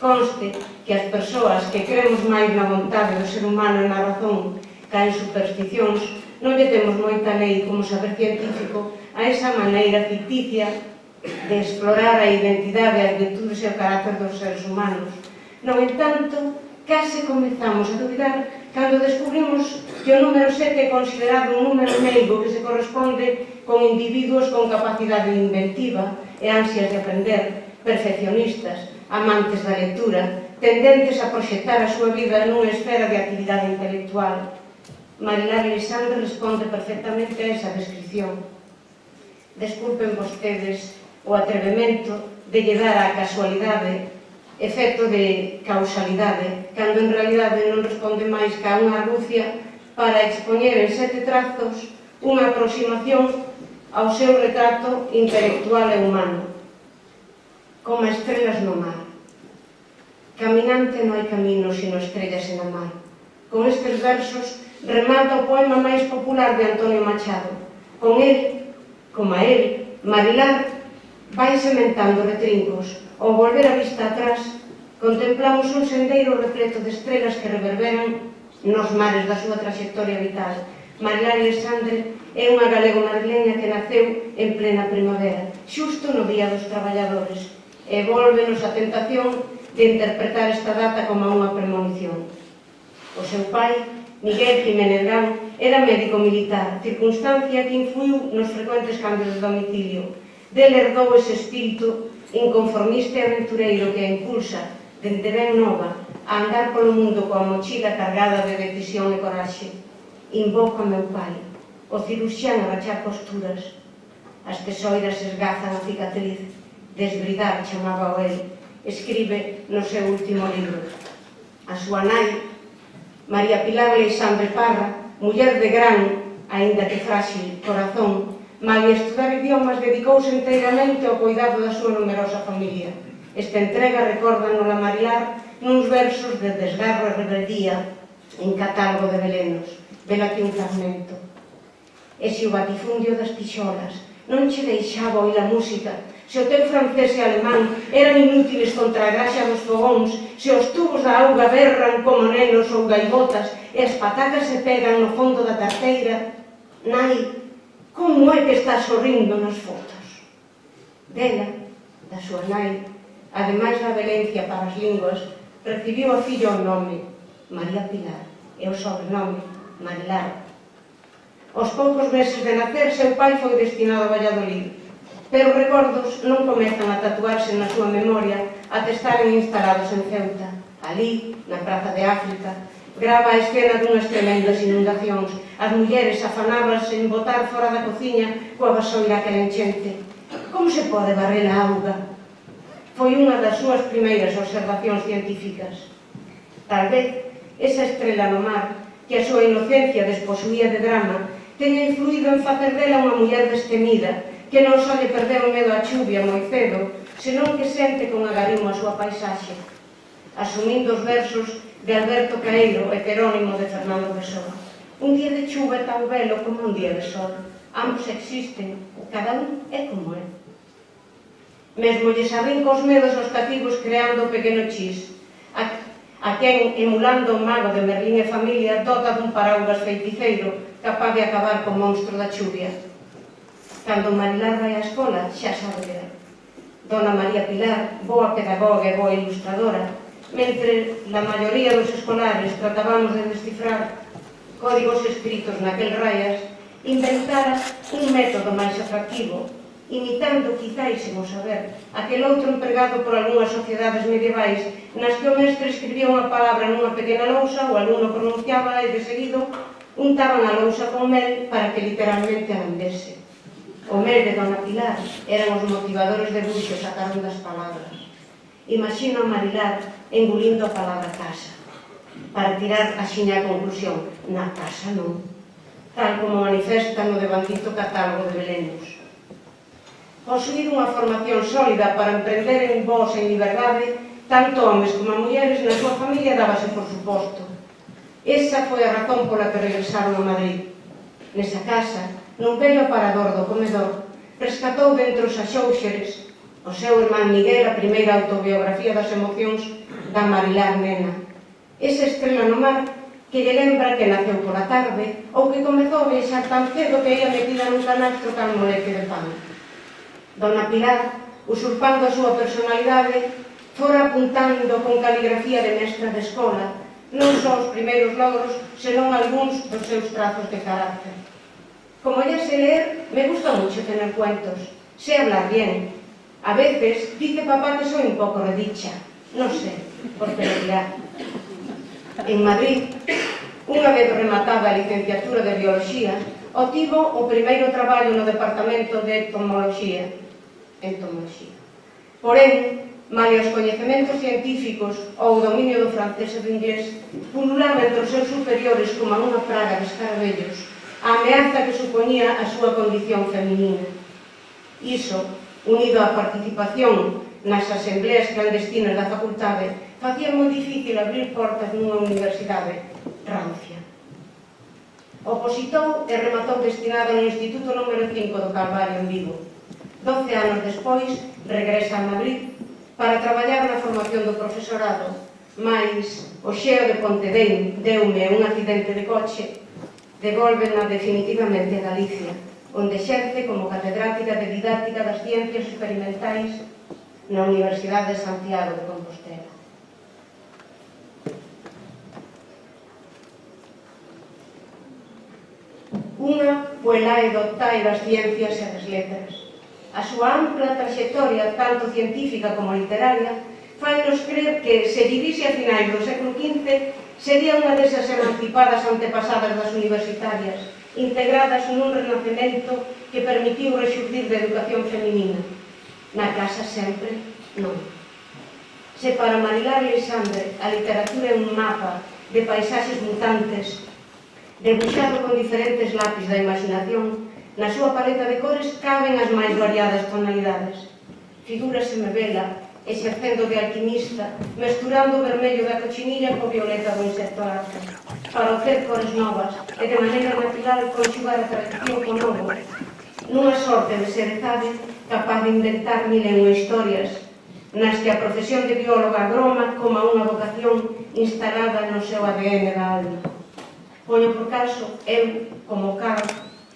Conste que as persoas que creemos máis na vontade do ser humano e na razón ca en supersticións non lle temos moita lei como saber científico a esa maneira ficticia de explorar a identidade, as virtudes e o carácter dos seres humanos. No entanto, case comezamos a dubidar cando descubrimos que o número 7 é considerado un número meigo que se corresponde con individuos con capacidade inventiva e ansias de aprender, perfeccionistas, amantes da lectura, tendentes a proxectar a súa vida nunha esfera de actividade intelectual. Marilar Alexandre responde perfectamente a esa descripción. Desculpen vostedes o atrevemento de lle dar á casualidade efecto de causalidade, cando en realidade non responde máis ca unha argucia para expoñer en 7 trazos unha aproximación ao seu retrato intelectual e humano. Como estrelas no mar. Caminante non hai camino sino estrellas en a mar. Con estes versos remata o poema máis popular de Antonio Machado. Con el, como a el, Marilar vai sementando retrincos. Ao volver a vista atrás, contemplamos un sendeiro repleto de estrelas que reverberan nos mares da súa trayectoria vital. Marilar Alexandre é unha galego-madrileña que naceu en plena primavera, xusto no Día dos Traballadores, e volvenos a tentación de interpretar esta data como unha premonición. O seu pai, Miguel Jiménez Gán, era médico militar, circunstancia que influiu nos frecuentes cambios de domicilio. Del herdou ese espírito inconformista e aventureiro que a impulsa, dende ben nova, a andar polo mundo coa mochila cargada de decisión e coraxe. Invoco a meu pai, o ciruxán a rachar costuras. As tesoiras esgazan a cicatriz, desbridar chamaba o el, escribe no seu último libro. A súa nai, María Pilar Alexandre Parra, muller de gran, aínda que frágil, corazón, malia estudar idiomas, dedicouse inteiramente ao cuidado da súa numerosa familia. Esta entrega recórdanos a Marilar nuns versos de desgarro e rebeldía en Catálogo de Velenos. Ven aquí un fragmento. E se o batifundio das tixolas non che deixaba oír a música, se o teu francés e alemán eran inútiles contra a graxa dos fogóns, se os tubos da auga berran como nenos ou gaivotas e as patacas se pegan no fondo da tarteira, nai, como é que está sorrindo nas fotos? Dela, da súa nai, ademais da valencia para as linguas, recibiu a filla o nome, María Pilar, e o sobrenome, Marilar. Aos poucos meses de nacer, seu pai foi destinado a Valladolid, pero recordos non comezan a tatuarse na súa memoria ata estaren instalados en Ceuta. Ali, na Praza de África, grava a escena dunhas tremendas inundacións. As mulleres afanábanse en botar fora da cociña coa vasoira aquela enchente. Como se pode barrer a auga? Foi unha das súas primeiras observacións científicas. Tal vez, esa estrela no mar, que a súa inocencia desposuía de drama, teña influído en facer dela unha muller destemida, que non só lle perdeu o medo á chuvia moi cedo, senón que sente con agarimo a súa paisaxe, asumindo os versos de Alberto Caeiro, heterónimo de Fernando Pessoa. Un día de chuva é tan belo como un día de sol. Ambos existen, cada un é como é. Mesmo lles arrinca os medos aos cativos creando o pequeno Chis, a quen, emulando o mago de Merlín e familia, dota dun paraugas feiticeiro capaz de acabar co monstro da chuvia. Cando Marilar vai á escola, xa sabe ler. Dona María Pilar, boa pedagoga e boa ilustradora, mentre a maioría dos escolares tratábamos de descifrar códigos escritos naquel rayas, inventara un método máis atractivo, imitando, quizáis, sen o saber, aquel outro empregado por algunhas sociedades medievais nas que o mestre escribía unha palabra nunha pequena lousa, o alumno pronunciaba e de seguido untaban a lousa con mel para que literalmente arandese. O mel de Dona Pilar eran os motivadores de Bruxo, sacaron das palabras. Imagino a Marilar engulindo a palabra casa, para tirar a xiña conclusión: na casa non, tal como manifesta no devantito catálogo de Belenos. Posuir unha formación sólida para emprender en vos en liberdade, tanto homes como mulleres na súa familia dábase por suposto. Esa foi a razón pola que regresaron a Madrid. Nesa casa, nun vello aparador do comedor, rescatou dentro os axóuxeres o seu irmán Miguel a primeira autobiografía das emocións da Marilar nena. Esa estrela no mar que lle lembra que naceu pola tarde ou que comezou a viaxar tan cedo que ia metida nun canastro cal moleque de pan. Dona Pilar, usurpando a súa personalidade, fora apuntando con caligrafía de mestra de escola non só os primeiros logros, senón algúns dos seus trazos de carácter. Como ya sé leer, me gusta mucho tener cuentos. Sé hablar bien. A veces dice papá que soy un poco redicha. No sé, por peregrinar. En Madrid, unha vez rematada a licenciatura de Biología, obtivo o primeiro traballo no Departamento de Entomoloxía. Porén, malia os coñecementos científicos ou o dominio do francés e do inglés, pululaba entre os seus superiores como unha praga de escaravellos a ameaza que supoñía a súa condición feminina. Iso, unido á participación nas asembleas clandestinas da facultade, facía moi difícil abrir portas nunha universidade rancia. Opositou e rematou destinado no Instituto número 5 do Calvario en Vigo. 12 anos despois, regresa a Madrid para traballar na formación do profesorado, mais o xeo de Pontedén deume un accidente de coche, devólvena definitivamente a Galicia, onde exerce como catedrática de didáctica das ciencias experimentais na Universidade de Santiago de Compostela. Unha puelae doctae das ciencias e das letras. A súa ampla trayectoria, tanto científica como literaria, fai-nos crer que, se vivise a finais do século XV, sería unha desas emancipadas antepasadas das universitarias, integradas nun renacemento que permitiu rexurdir da educación feminina. Na casa sempre, non. Se para Marilar Alexandre a literatura é un mapa de paisaxes mutantes, debuxado con diferentes lápis da imaginación, na súa paleta de cores caben as máis variadas tonalidades. Figúraseme vela, exercendo de alquimista, mesturando o vermello da cochinilla co violeta do insecto larga, para obter cores novas e de maneira natural conxugar a tradición co novo, nunha sorte de serezade capaz de inventar mil e unha historias, nas que a profesión de bióloga agroma como unha vocación instalada no seu ADN da alma. Poño por caso, eu, como Carl,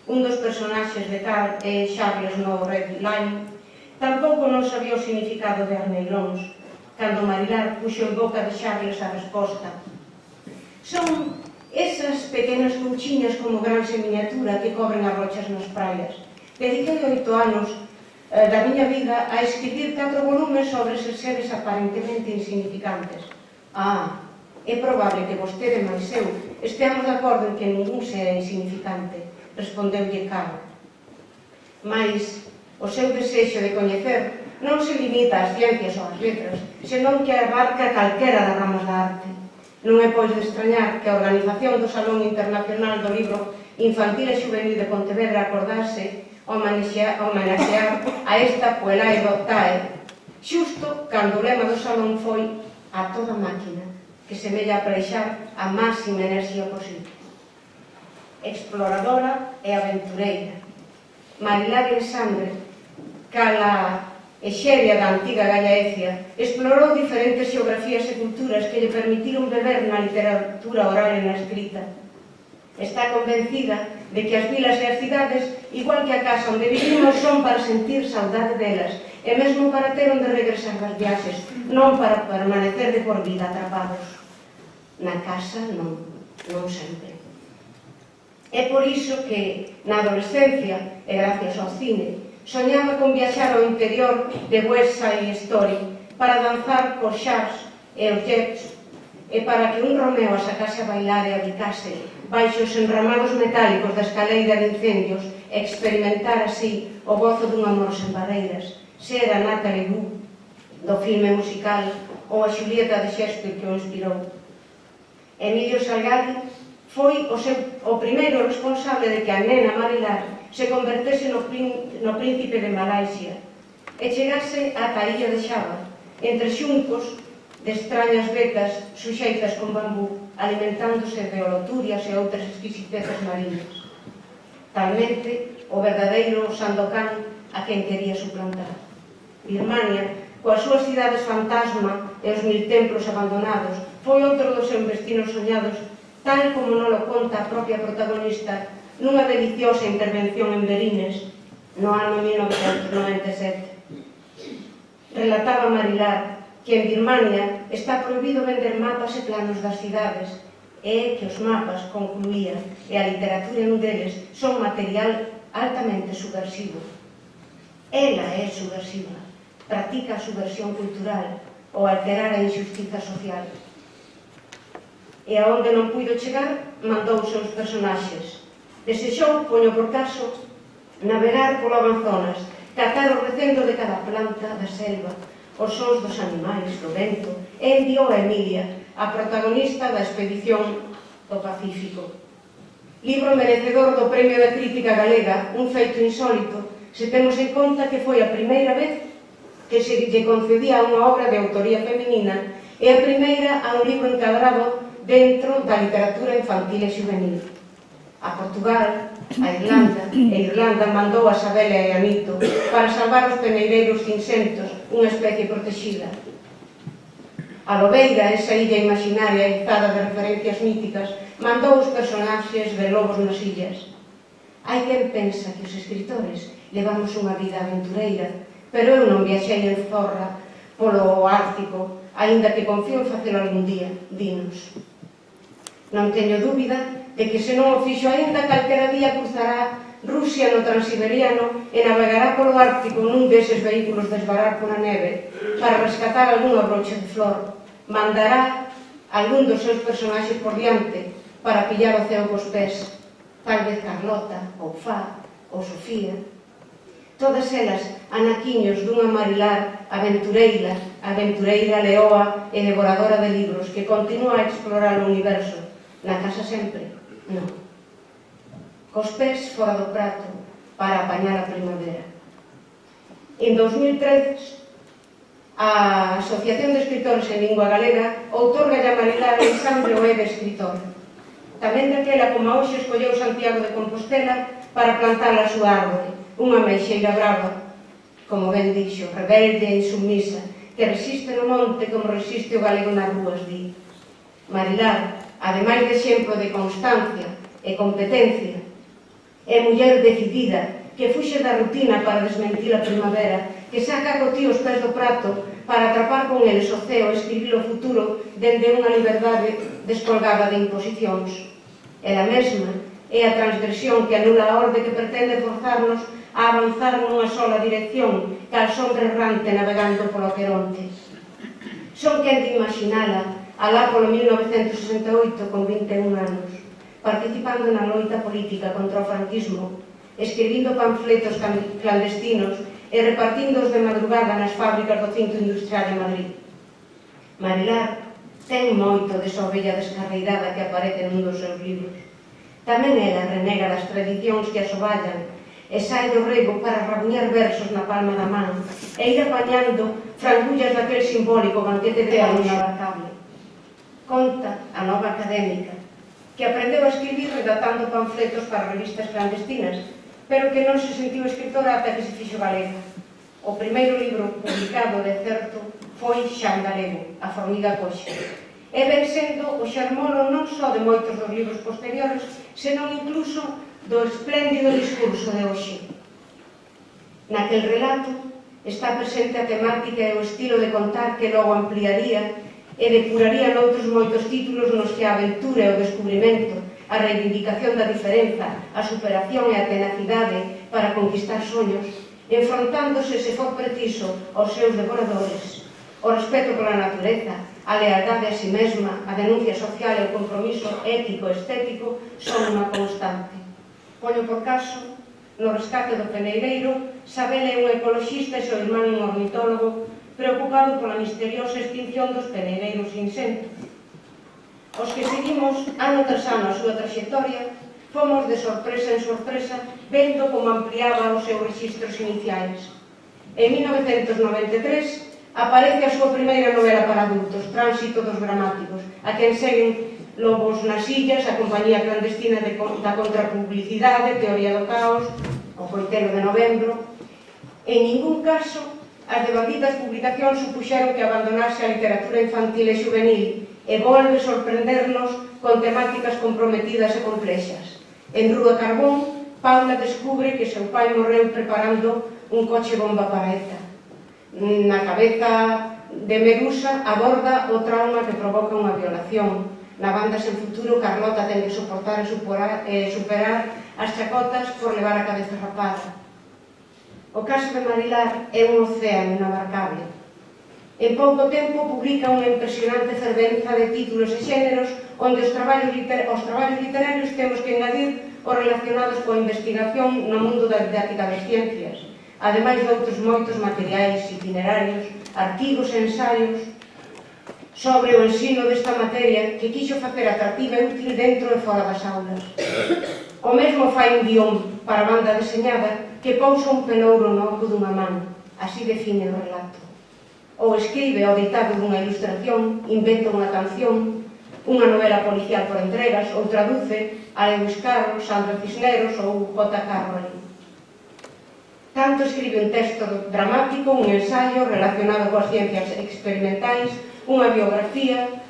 un dos personaxes de Carl e Charles no Red Line, tampouco non sabía o significado de Arneilóns, cando Marilar puxo en boca de Charles a resposta. Son esas pequenas couchiñas como grans en miniatura que cobren as rochas nas praias. Dediquei 8 anos da miña vida a escribir 4 volumes sobre eses seres aparentemente insignificantes. É probable que vostede máis eu esteamos de acordo en que ningún ser é insignificante, respondeulle Carl. Mais o seu desexo de coñecer non se limita ás ciencias ou ás letras, senón que abarca calquera das ramas da arte. Non é pois de extrañar que a organización do Salón Internacional do Libro Infantil e Juvenil de Pontevedra acordase homenaxear a esta puelae doctae, xusto cando o lema do Salón foi a toda máquina, que semella apreixar a máxima enerxía posible. Exploradora e aventureira, Marilar Alexandre, cala exeria da antiga Gallaecia, explorou diferentes xeografías e culturas que lle permitiron beber na literatura oral e na escrita. Está convencida de que as vilas e as cidades, igual que a casa onde vivimos, son para sentir saudade delas e mesmo para ter onde regresar das viaxes, non para permanecer de por vida atrapados. Na casa non sempre. É por iso que, na adolescencia, e gracias ao cine, soñaba con viaxar ao interior de West Side Story para danzar cos Sharks e os Jets, e para que un Romeo a sacase a bailar e a bicase baixo os enramados metálicos da escaleira de incendios e experimentar así o gozo dun amor sen barreiras, se era Natalie Wood do filme musical ou a Xulieta de Shakespeare que o inspirou. Emilio Salgado foi o primeiro responsable de que a nena Marilar se convertese no príncipe de Malaisia e chegase ata a illa de Xava, entre xuncos de extrañas becas suxeitas con bambú, alimentándose de holoturias e outras exquisitezas marinas. Talmente o verdadeiro Sandokan a quen quería suplantar. Birmania, coas súas cidades fantasma e os 1000 templos abandonados, foi outro dos seus destinos soñados, tal como non lo conta a propia protagonista nunha deliciosa intervención en Berines no ano 1997. Relataba Marilar que en Birmania está prohibido vender mapas e planos das cidades e que os mapas, concluía, e a literatura nun deles son material altamente subversivo. Ela é subversiva, practica a subversión cultural ou alterar a injustiza social. E aonde non puido chegar, mandou os seus personaxes. Desexou, poño por caso, navegar polo Amazonas, catar o recendo de cada planta da selva, os sons dos animais, do vento, e enviou a Emilia, a protagonista da expedición do Pacífico. Libro merecedor do Premio de Crítica Galega, un feito insólito, se temos en conta que foi a primeira vez que se lle concedía unha obra de autoría feminina e a primeira a un libro encadrado dentro da literatura infantil e juvenil. A Portugal, a Irlanda, e Irlanda mandou a Sabela e a Nito para salvar os peneireiros cinxentos, unha especie protegida. A Lobeira, esa illa imaginaria izada de referencias míticas, mandou os personaxes de lobos nas illas. Hai quen pensa que os escritores levamos unha vida aventureira, pero eu non viaxei en zorra polo Ártico, aínda que confío en facelo algún día, dinos. Non teño dúbida de que se non o fixo aínda, calquera día cruzará Rusia no Transiberiano e navegará polo Ártico nun deses vehículos desvarar pola neve para rescatar algunha brocha de flor. Mandará algún dos seus personaxes por diante para pillar o ceo cos pés, tal vez Carlota, ou Fá, ou Sofía. Todas elas anaquiños dunha Marilar aventureira leoa e devoradora de libros que continúa a explorar o universo. Na casa sempre? Non. Cos pés fora do prato para apañar a primavera. En 2003, a Asociación de Escritores en Lingua Galega outorga a Marilar en Xambre o E de escritor. Tamén daquela como a hoxe escolleu Santiago de Compostela para plantar a súa árbore, unha meixeira brava, como ben dixo, rebelde e insubmisa, que resiste no monte como resiste o galego nas rúas, di. Marilar, ademais de exemplo de constancia e competencia, é muller decidida, que fuxe da rutina para desmentir a primavera, que saca co tío os pés do prato para atrapar con eles o ceo e escribir o futuro dende unha liberdade descolgada de imposicións. Ela mesma é a transgresión que anula a orde que pretende forzarnos a avanzar nunha sola dirección, cal sombra errante navegando polo Queronte. Son quen de imaginala alá polo 1968 con 21 anos, participando na loita política contra o franquismo, escribindo panfletos clandestinos e repartíndoos de madrugada nas fábricas do cinto industrial de Madrid. Marilar ten moito desa ovella descarreirada que aparece nun dos seus libros. Tamén ela renega das tradicións que asoballan e sai do rego para rabuñar versos na palma da man e ir apañando frangullas daquel simbólico banquete de pan inabarcable. Conta a nova académica que aprendeu a escribir redactando panfletos para revistas clandestinas, pero que non se sentiu escritora ata que se fixo galega. O primeiro libro publicado, de certo, foi xa en galego, A formiga coxa. E ven sendo o xermolo non só de moitos dos libros posteriores, senón incluso do espléndido discurso de hoxe. Naquel relato está presente a temática e o estilo de contar que logo ampliaría e depuraría noutros moitos títulos nos que a aventura e o descubrimento, a reivindicación da diferenza, a superación e a tenacidade para conquistar soños, enfrontándose, se for preciso, aos seus devoradores, o respeto pola natureza, a lealdade a si mesma, a denuncia social e o compromiso ético e estético son unha constante. Poño por caso, no rescate do peneireiro, Sabela é un ecoloxista e seu irmán un ornitólogo preocupado pola misteriosa extinción dos peneireiros insentos. Os que seguimos ano tras ano a súa traxectoria fomos de sorpresa en sorpresa vendo como ampliaba os seus registros iniciais. En 1993 aparece a súa primeira novela para adultos, Tránsito dos Gramáticos, a quen seguen Lobos nas Illas, a compañía clandestina da contrapublicidade, Teoría do Caos, O Coitelo de Novembro. En ningún caso, as debandidas publicacións supuxeron que abandonase a literatura infantil e juvenil e volve sorprendernos con temáticas comprometidas e complexas. En Rúa Carbón, Paula descubre que seu pai morreu preparando un coche bomba para ETA. Na cabeza de Medusa aborda o trauma que provoca unha violación. Na Banda Sen Futuro, Carlota ten que soportar e superar as chacotas por levar a cabeza rapada. O caso de Marilar é un océano inabarcable. En pouco tempo publica unha impresionante fervenza de títulos e xéneros onde os traballos literarios temos que engadir os relacionados coa investigación no mundo da didáctica das ciencias, ademais de outros moitos materiais, itinerarios, artigos e ensaios sobre o ensino desta materia que quixo facer atractiva e útil dentro e fora das aulas. O mesmo fai un guión para a banda deseñada que pousa un pelouro no oco dunha man, así define o relato. Ou escribe ao ditado dunha ilustración, inventa unha canción, unha novela policial por entregas, ou traduce a Lewis Carroll, Sandra Cisneros ou J.K. Rowling. Tanto escribe un texto dramático, un ensaio relacionado coas ciencias experimentais, unha biografía,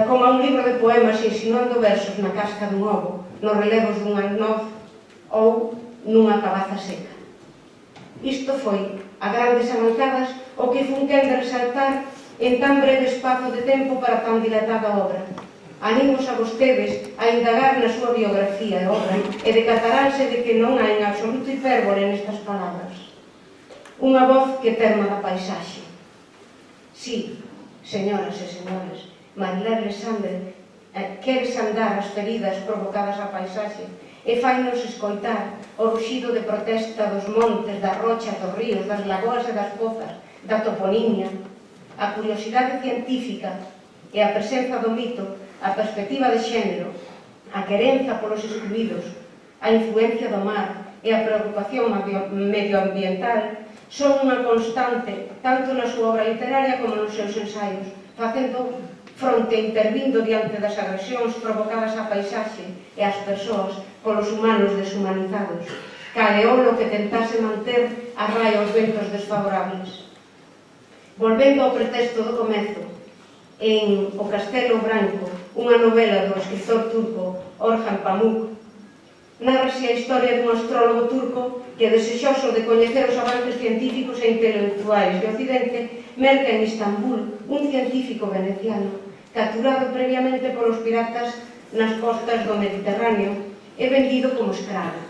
como un libro de poemas insinuando versos na casca dun ovo, nos relevos dunha noz ou nunha cabaza seca. Isto foi, a grandes amancadas, o que fun quen de resaltar en tan breve espazo de tempo para tan dilatada obra. Animos a vostedes a indagar na súa biografía e obra e decataránse de que non hai en absoluto hipérbole nestas palabras. Unha voz que terma da paisaxe. Sí, señoras e señores, Marilar Alexander quere sandar as feridas provocadas á paisaxe e fainos escoitar o ruxido de protesta dos montes, das rochas, dos ríos, das lagoas e das pozas, da toponimia, a curiosidade científica e a presenza do mito, a perspectiva de xénero, a querenza polos excluídos, a influencia do mar e a preocupación medioambiental son unha constante tanto na súa obra literaria como nos seus ensaios, facendo fronte e intervindo diante das agresións provocadas á paisaxe e ás persoas polos humanos deshumanizados, caleolo que tentase manter a raia os ventos desfavorables. Volvendo ao pretexto do comezo, en O Castelo Branco, unha novela do escritor turco Orhan Pamuk, nárrase a historia dun astrólogo turco que, desexoso de coñecer os avances científicos e intelectuais de Occidente, merca en Istambul un científico veneciano, capturado previamente polos piratas nas costas do Mediterráneo e vendido como escravo.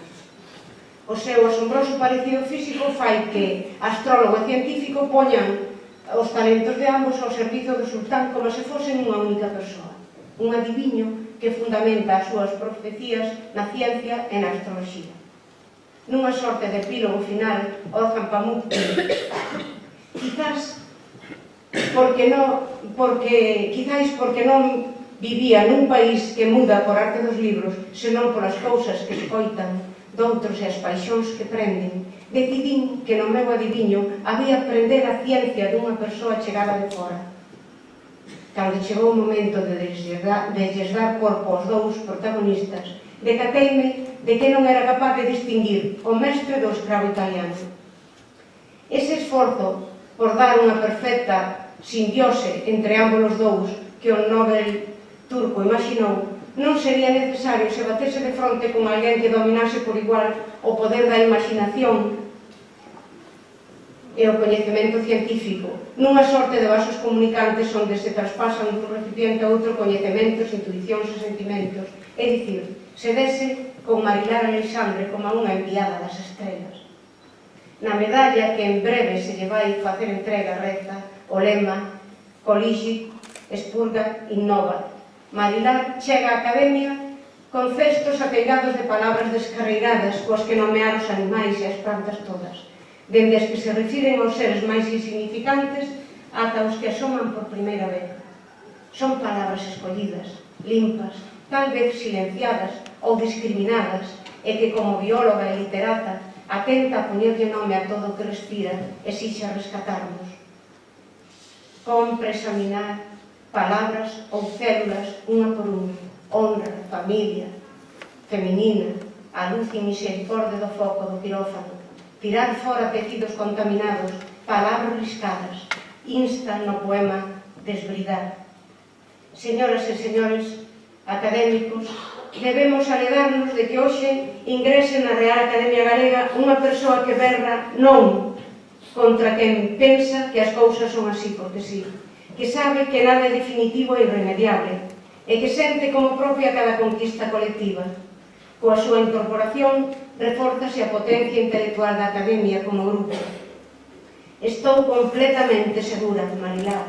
O seu asombroso parecido físico fai que astrólogo e científico poñan os talentos de ambos ao servizo do sultán como se fosen unha única persoa, un adiviño que fundamenta as súas profecías na ciencia e na astroloxía. Nunha sorte de epílogo final, Orhan Pamuk quizás porque non vivía nun país que muda por arte dos libros, senón polas cousas que escoitan doutros e as paixóns que prenden, decidín que no meu adiviño había aprender a ciencia dunha persoa chegada de fora. Cando chegou o momento de lles dar corpo aos dous protagonistas, decateime de que non era capaz de distinguir o mestre do escravo italiano. Ese esforzo por dar unha perfecta simbiose entre ambos os dous que o Nobel turco imaginou, non sería necesario se batese de fronte con alguén que dominase por igual o poder da imaginación e o coñecemento científico, nunha sorte de vasos comunicantes onde se traspasan dun recipiente a outro coñecementos, intuicións e sentimentos, é dicir, se dese con Marilar Alexandre como unha enviada das estrelas. Na medalla que en breve se lle vai facer entrega reza o lema Coligi expurga, innova. Marilar chega á academia con cestos ateigados de palabras descarreiradas coas que nomear os animais e as plantas todas, dende as que se refiren aos seres máis insignificantes ata os que asoman por primeira vez. Son palabras escollidas, limpas, tal vez silenciadas ou discriminadas, e que como bióloga e literata atenta a poñerlle nome a todo o que respira e xixa rescatarnos. Compre examinar palabras ou células unha por unha, honra, familia, feminina, a luz e misericorde do foco do quirófano, tirar fora tecidos contaminados, palabras riscadas, insta no poema desbridar. Señoras e señores académicos, debemos alegrarnos de que hoxe ingrese na Real Academia Galega unha persoa que berra non contra quen pensa que as cousas son así porque sí, que sabe que nada é definitivo e irremediable, e que sente como propia cada conquista colectiva. Coa súa incorporación, refórzase a potencia intelectual da Academia como grupo. Estou completamente segura, Marilar,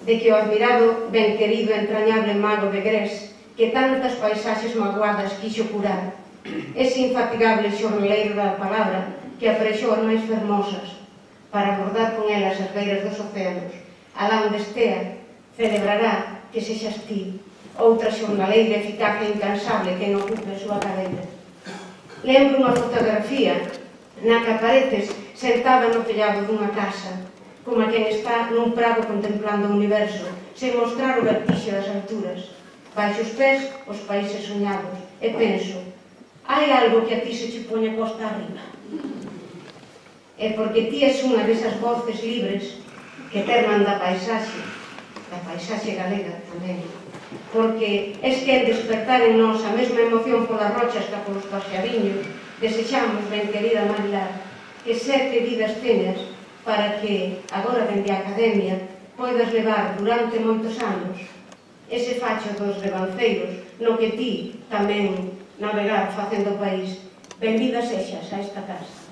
de que o admirado, ben querido e entrañable mago de Grés, que tantas paisaxes magoadas quixo curar, ese infatigable xornaleiro da palabra que aprexou as máis fermosas para abordar con elas as beiras dos océanos, alá onde estea, celebrará que sexas ti, outra xornaleira eficaz e incansable que non ocupe a súa cadeira. Lembro unha fotografía na que apareces sentada no tellado dunha casa, como a quen está nun prado contemplando o universo, sen mostrar o vertixe das alturas. Baixo os pés, os países soñados. E penso, hai algo que a ti se che poña costa arriba? E porque ti és unha desas voces libres que terman da paisaxe galega tamén, porque es que el despertar en nós a mesma emoción polas rochas que polos paxariños, desexamos, ben querida Marilar, que 7 vidas teñas para que, agora dende a Academia, poidas levar durante moitos anos ese facho dos rebanceiros no que ti tamén navegar facendo o país. Benvida sexas a esta casa.